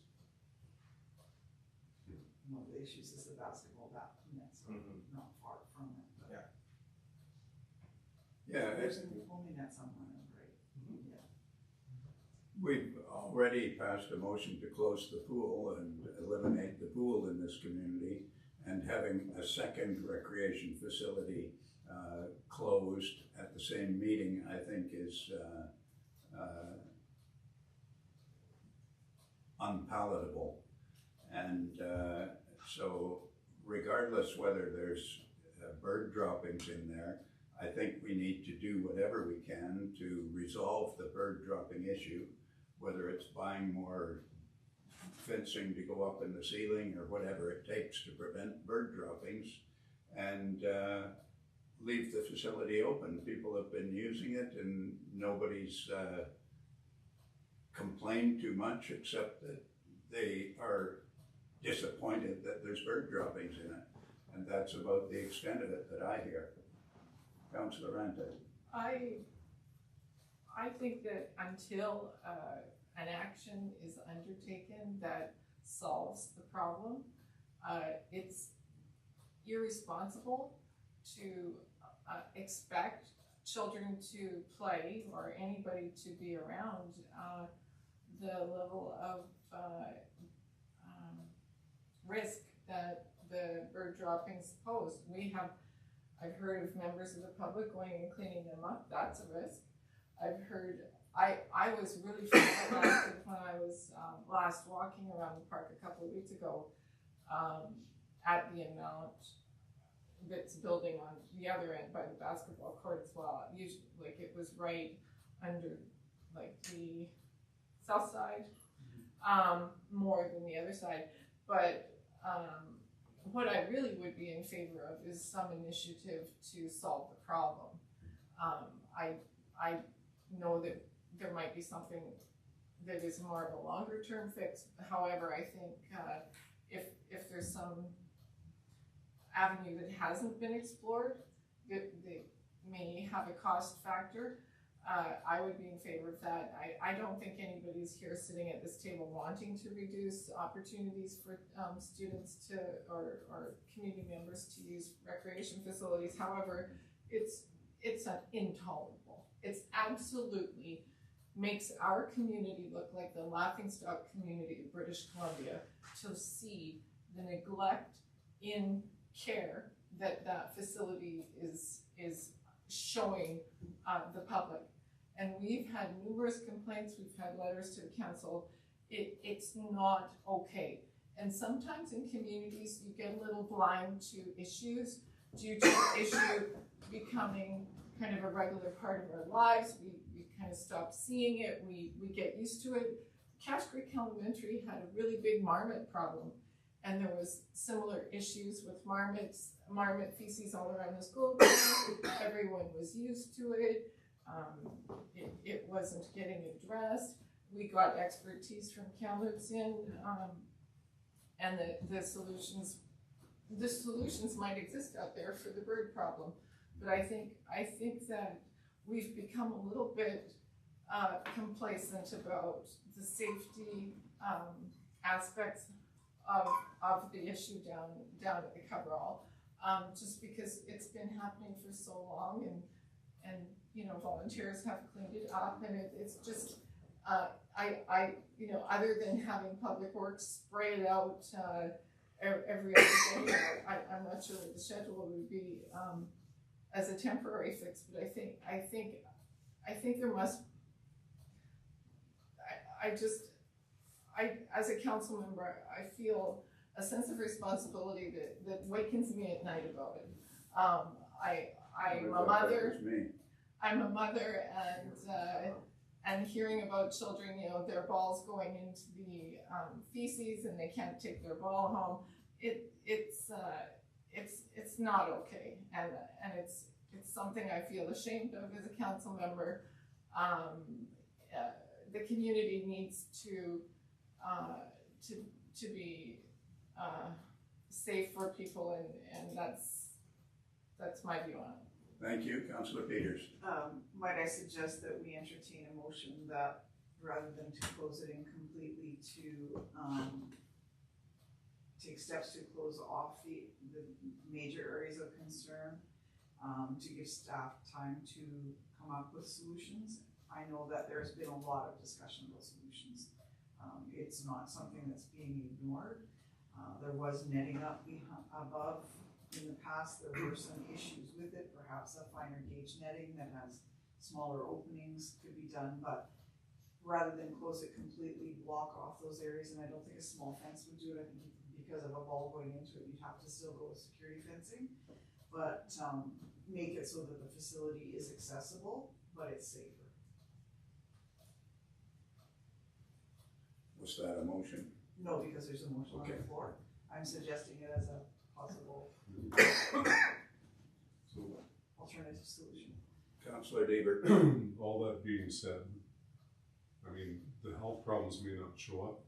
E: one of the issues is the basketball nets are not far from it. But
A: Yeah,
E: there's a only net somewhere, right? Yeah.
A: we've already passed a motion to close the pool and eliminate the pool in this community, and having a second recreation facility closed at the same meeting, I think is unpalatable. And so regardless whether there's bird droppings in there, I think we need to do whatever we can to resolve the bird dropping issue, whether it's buying more fencing to go up in the ceiling or whatever it takes to prevent bird droppings, and leave the facility open. People have been using it and nobody's complained too much, except that they are disappointed that there's bird droppings in it. And that's about the extent of it that I hear. Councillor Ranta.
B: I think that until an action is undertaken that solves the problem, it's irresponsible to expect children to play or anybody to be around the level of risk that the bird droppings pose. I've heard of members of the public going and cleaning them up. That's a risk. I've heard, I was really flabbergasted when I was last walking around the park a couple of weeks ago at the amount that's building on the other end by the basketball court as well. Usually, like, it was right under like the south side, more than the other side. But what I really would be in favor of is some initiative to solve the problem. I know that there might be something that is more of a longer term fix. However, I think if there's some avenue that hasn't been explored that may have a cost factor, I would be in favor of that. I don't think anybody's here sitting at this table wanting to reduce opportunities for students to or community members to use recreation facilities. However, it's intolerable. It's absolutely makes our community look like the laughingstock community of British Columbia to see the neglect in care that facility is showing the public. And we've had numerous complaints, we've had letters to the council. It's not okay. And sometimes in communities you get a little blind to issues due to the issue becoming kind of a regular part of our lives. We kind of stop seeing it, we get used to it. Cache Creek Elementary had a really big marmot problem, and there was similar issues with marmot feces all around the school. Everyone was used to it. It wasn't getting addressed. We got expertise from Kamloops in, and the solutions might exist out there for the bird problem. But I think that we've become a little bit complacent about the safety aspects of the issue down at the Coverall, just because it's been happening for so long, and you know, volunteers have cleaned it up, and it's just I you know, other than having Public Works spray it out every other day, I'm not sure what the schedule would be as a temporary fix. But I think there must. I as a council member, I feel a sense of responsibility that wakens me at night about it. I'm a mother. I'm a mother, and hearing about children, you know, their balls going into the feces and they can't take their ball home. It's not okay, and it's something I feel ashamed of as a council member. The community needs to be safe for people, and that's my view on it.
A: Thank you, Councillor Peters.
E: Might I suggest that we entertain a motion that rather than to close it in completely,
F: take steps to close off the major areas of concern, to give staff time to come up with solutions. I know that there's been a lot of discussion about solutions. It's not something that's being ignored. There was netting up above in the past. There were some issues with it. Perhaps a finer gauge netting that has smaller openings could be done, but rather than close it completely, block off those areas, and I don't think a small fence would do it. I think because of a ball going into it, you'd have to still go with security fencing, but make it so that the facility is accessible, but it's safer.
A: Was that a motion?
F: No, because there's a motion on
A: Okay.
F: the floor. I'm suggesting it as a possible
G: So,
F: alternative solution.
A: Councillor Deaver.
G: all that being said, I mean, the health problems may not show up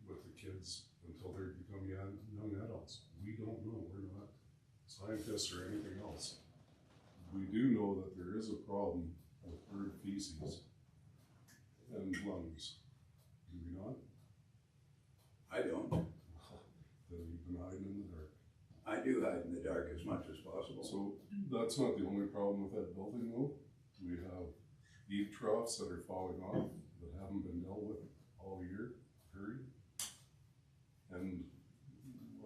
G: with the kids until they become young adults. We don't know, we're not scientists or anything else. We do know that there is a problem with bird feces and lungs. Do we not?
A: I don't.
G: Then you've been hiding in the dark.
A: I do hide in the dark as much as possible.
G: So that's not the only problem with that building though. We have eave troughs that are falling off that haven't been dealt with all year, period. And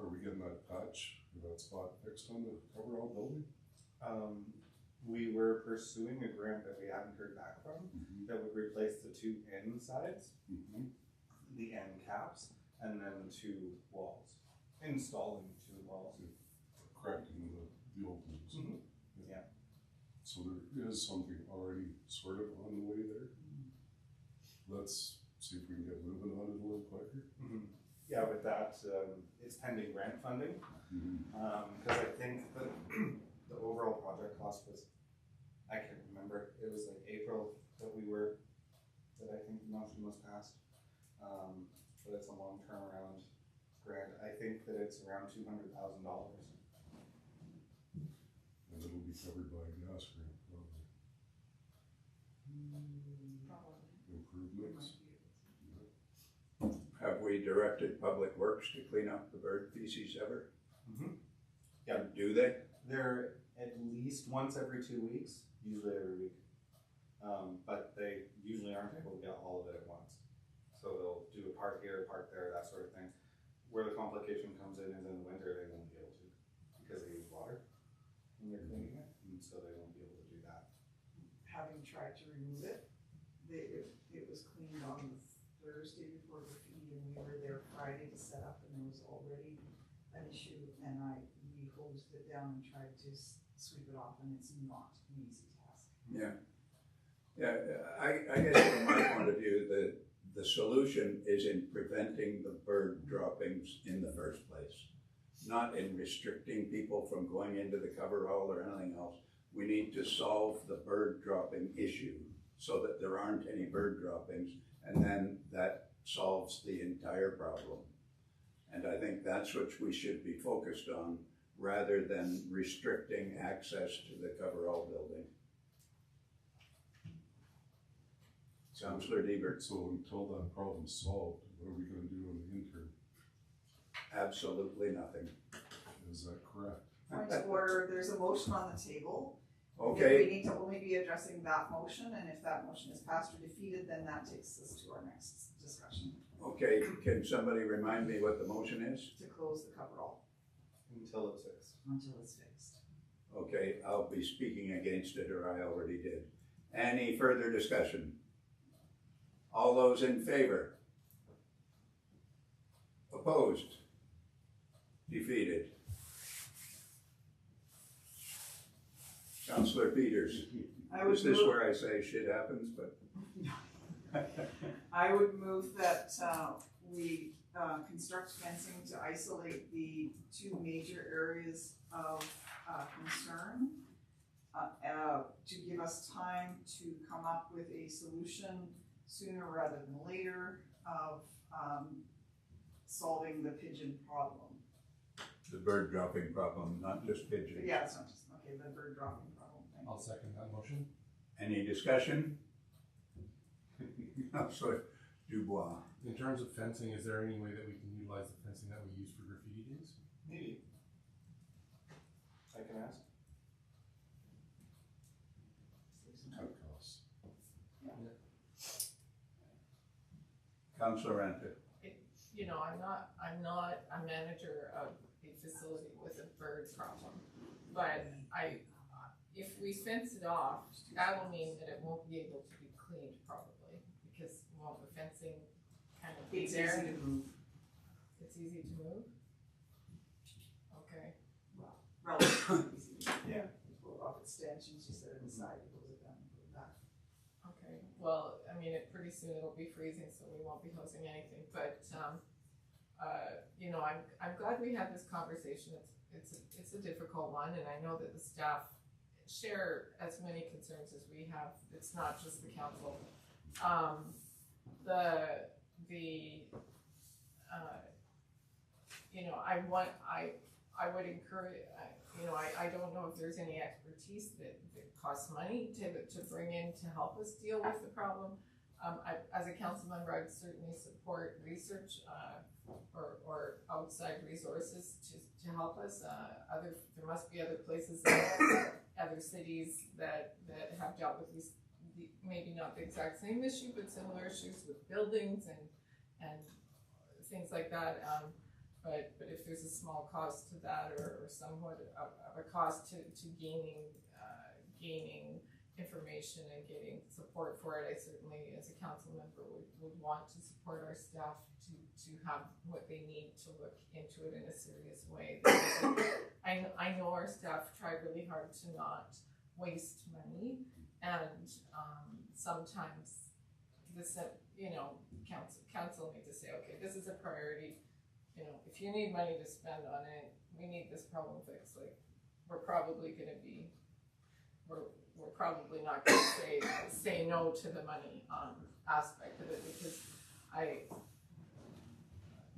G: are we getting that patch or that spot fixed on the coverall building?
D: We were pursuing a grant that we haven't heard back from that would replace the two end sides, the end caps, and then the two walls. Installing two walls.
G: Correcting the openings.
D: Yeah.
G: So there is something already sort of on the way there. Let's see if we can get moving on it a little quicker.
D: Yeah, with that, it's pending grant funding. Because I think that the overall project cost was, I can't remember, it was like April that I think the motion was passed. But it's a long turnaround grant. I think that it's around $200,000.
G: And it'll be covered by a gas grant, probably. Improvements.
A: Have we directed Public Works to clean up the bird feces ever?
D: Yeah.
A: Do they?
D: They're at least once every 2 weeks, usually every week. But they usually aren't able to get all of it at once. So they'll do a part here, a part there, that sort of thing. Where the complication comes in is in the winter, they won't be able to because they use water when they're cleaning it, and so they won't be able to do that.
F: Having tried to remove it, it was cleaned on the Thursday before graffiti, and we were there Friday to set up, and there was already an issue, and we hosed it down and tried to sweep it off, and it's not an easy task.
A: Yeah. Yeah, I guess from my point of view, the solution is in preventing the bird droppings in the first place, not in restricting people from going into the coverall or anything else. We need to solve the bird dropping issue so that there aren't any bird droppings, and then that solves the entire problem. And I think that's what we should be focused on, rather than restricting access to the coverall building. Councillor Deaver.
G: So until that problem's solved, what are we gonna do in the interim?
A: Absolutely nothing.
G: Is that correct?
F: Point of order, there's a motion on the table.
A: Okay,
F: We need to only be addressing that motion, and if that motion is passed or defeated, then that takes us to our next discussion,
A: okay, can somebody remind me what the motion is?
F: to close the coverall
D: Until it's fixed.
E: Until it's fixed.
A: Okay, I'll be speaking against it, or I already did. Any further discussion? All those in favor? Opposed? Defeated? Councillor Peters,
F: I would
A: is this
F: move-
A: where I say shit happens, but?
F: I would move that we construct fencing to isolate the two major areas of concern, to give us time to come up with a solution sooner rather than later of solving the pigeon problem.
A: The bird dropping problem, not just pigeons.
F: Yeah, it's not just, okay, the bird dropping problem thing.
C: I'll second that motion.
A: Any discussion? Councillor Dubois.
C: In terms of fencing, is there any way that we can utilize the fencing fencing that we use for graffiti days?
D: Maybe. I can ask.
G: Cut costs.
A: Councillor Ranta.
B: You know, I'm not a manager of a facility with a bird problem, but if we fence it off, that will mean that it won't be able to be cleaned probably, because, well, the fencing kind of be
E: It's
B: there.
E: easy to move,
B: It's easy to move? Okay,
E: relatively easy.
D: Yeah.
E: You pull it off its stanchions, you set it aside, you close it down, you put it back.
B: okay, well, I mean, pretty soon it'll be freezing, so we won't be hosing anything, but, you know, I'm glad we had this conversation. It's a difficult one, and I know that the staff share as many concerns as we have. It's not just the council. You know, I would encourage, you know, I don't know if there's any expertise that costs money to bring in to help us deal with the problem. As a council member, I'd certainly support research, or outside resources to help us. There must be other places, other cities that have dealt with these, maybe not the exact same issue, but similar issues with buildings and things like that. But if there's a small cost to that, or somewhat of a cost to gaining information and getting support for it, I certainly, as a council member, would want to support our staff to have what they need to look into it in a serious way. I know our staff try really hard to not waste money, and sometimes you know, council need to say, okay, this is a priority. You know, if you need money to spend on it, we need this problem fixed. Like, we're probably not going to say no to the money aspect of it, because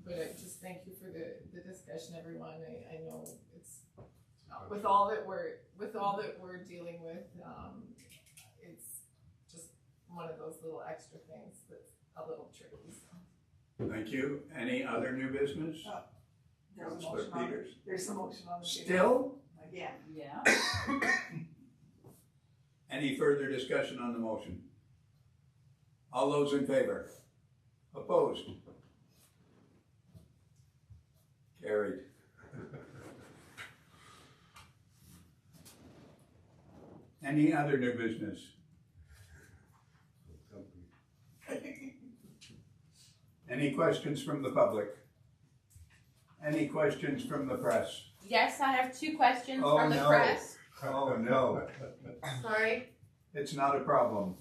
B: but I just thank you for the discussion, everyone. I know it's with all that we're dealing with, it's just one of those little extra things that's a little tricky. So.
A: Thank you. Any other new business?
F: There's a
A: Councillor
F: motion on,
A: Peters.
F: there's a motion on the table.
A: Still?
F: Again.
H: Yeah.
A: Any further discussion on the motion? All those in favor? Opposed? Carried. Any other new business? Any questions from the public? Any questions from the press?
I: Yes, I have two questions
A: Oh,
I: from the
A: no.
I: press.
A: Oh, no.
I: Sorry.
A: It's not a problem.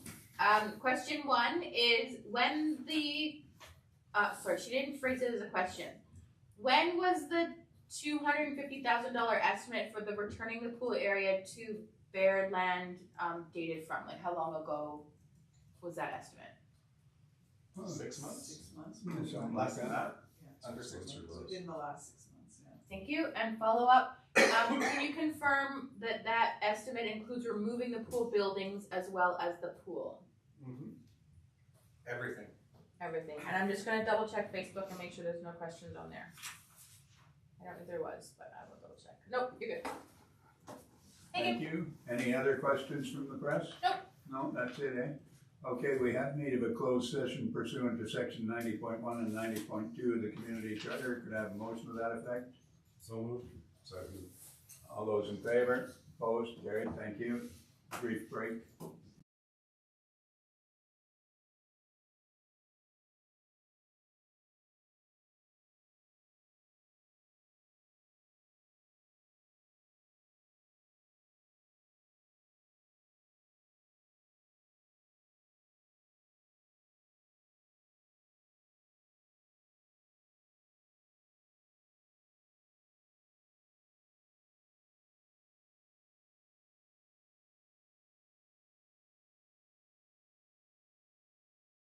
I: Question one is when the, sorry, she didn't phrase it as a question. When was the $250,000 estimate for the returning the pool area to Baird land dated from? Like, how long ago was that estimate?
D: 6 months?
E: 6 months.
A: Something
D: Less
A: like
D: than that?
E: Yeah.
D: Under 6 months?
E: Within the last 6 months, yeah.
I: Thank you. And follow up, can you confirm that that estimate includes removing the pool buildings as well as the pool?
D: Mm-hmm. Everything.
I: Everything. And I'm just gonna double check Facebook and make sure there's no questions on there. I don't think there was, but I will double check. Nope, you're good. Thank you.
A: Thank you. Any other questions from the press?
I: Nope.
A: No, that's it, eh? Okay, we have need of a closed session pursuant to section 90.1 and 90.2 of the community charter. Could I have a motion to that effect?
C: So moved.
G: Second.
A: All those in favor? Opposed? Carried. Thank you. Brief break.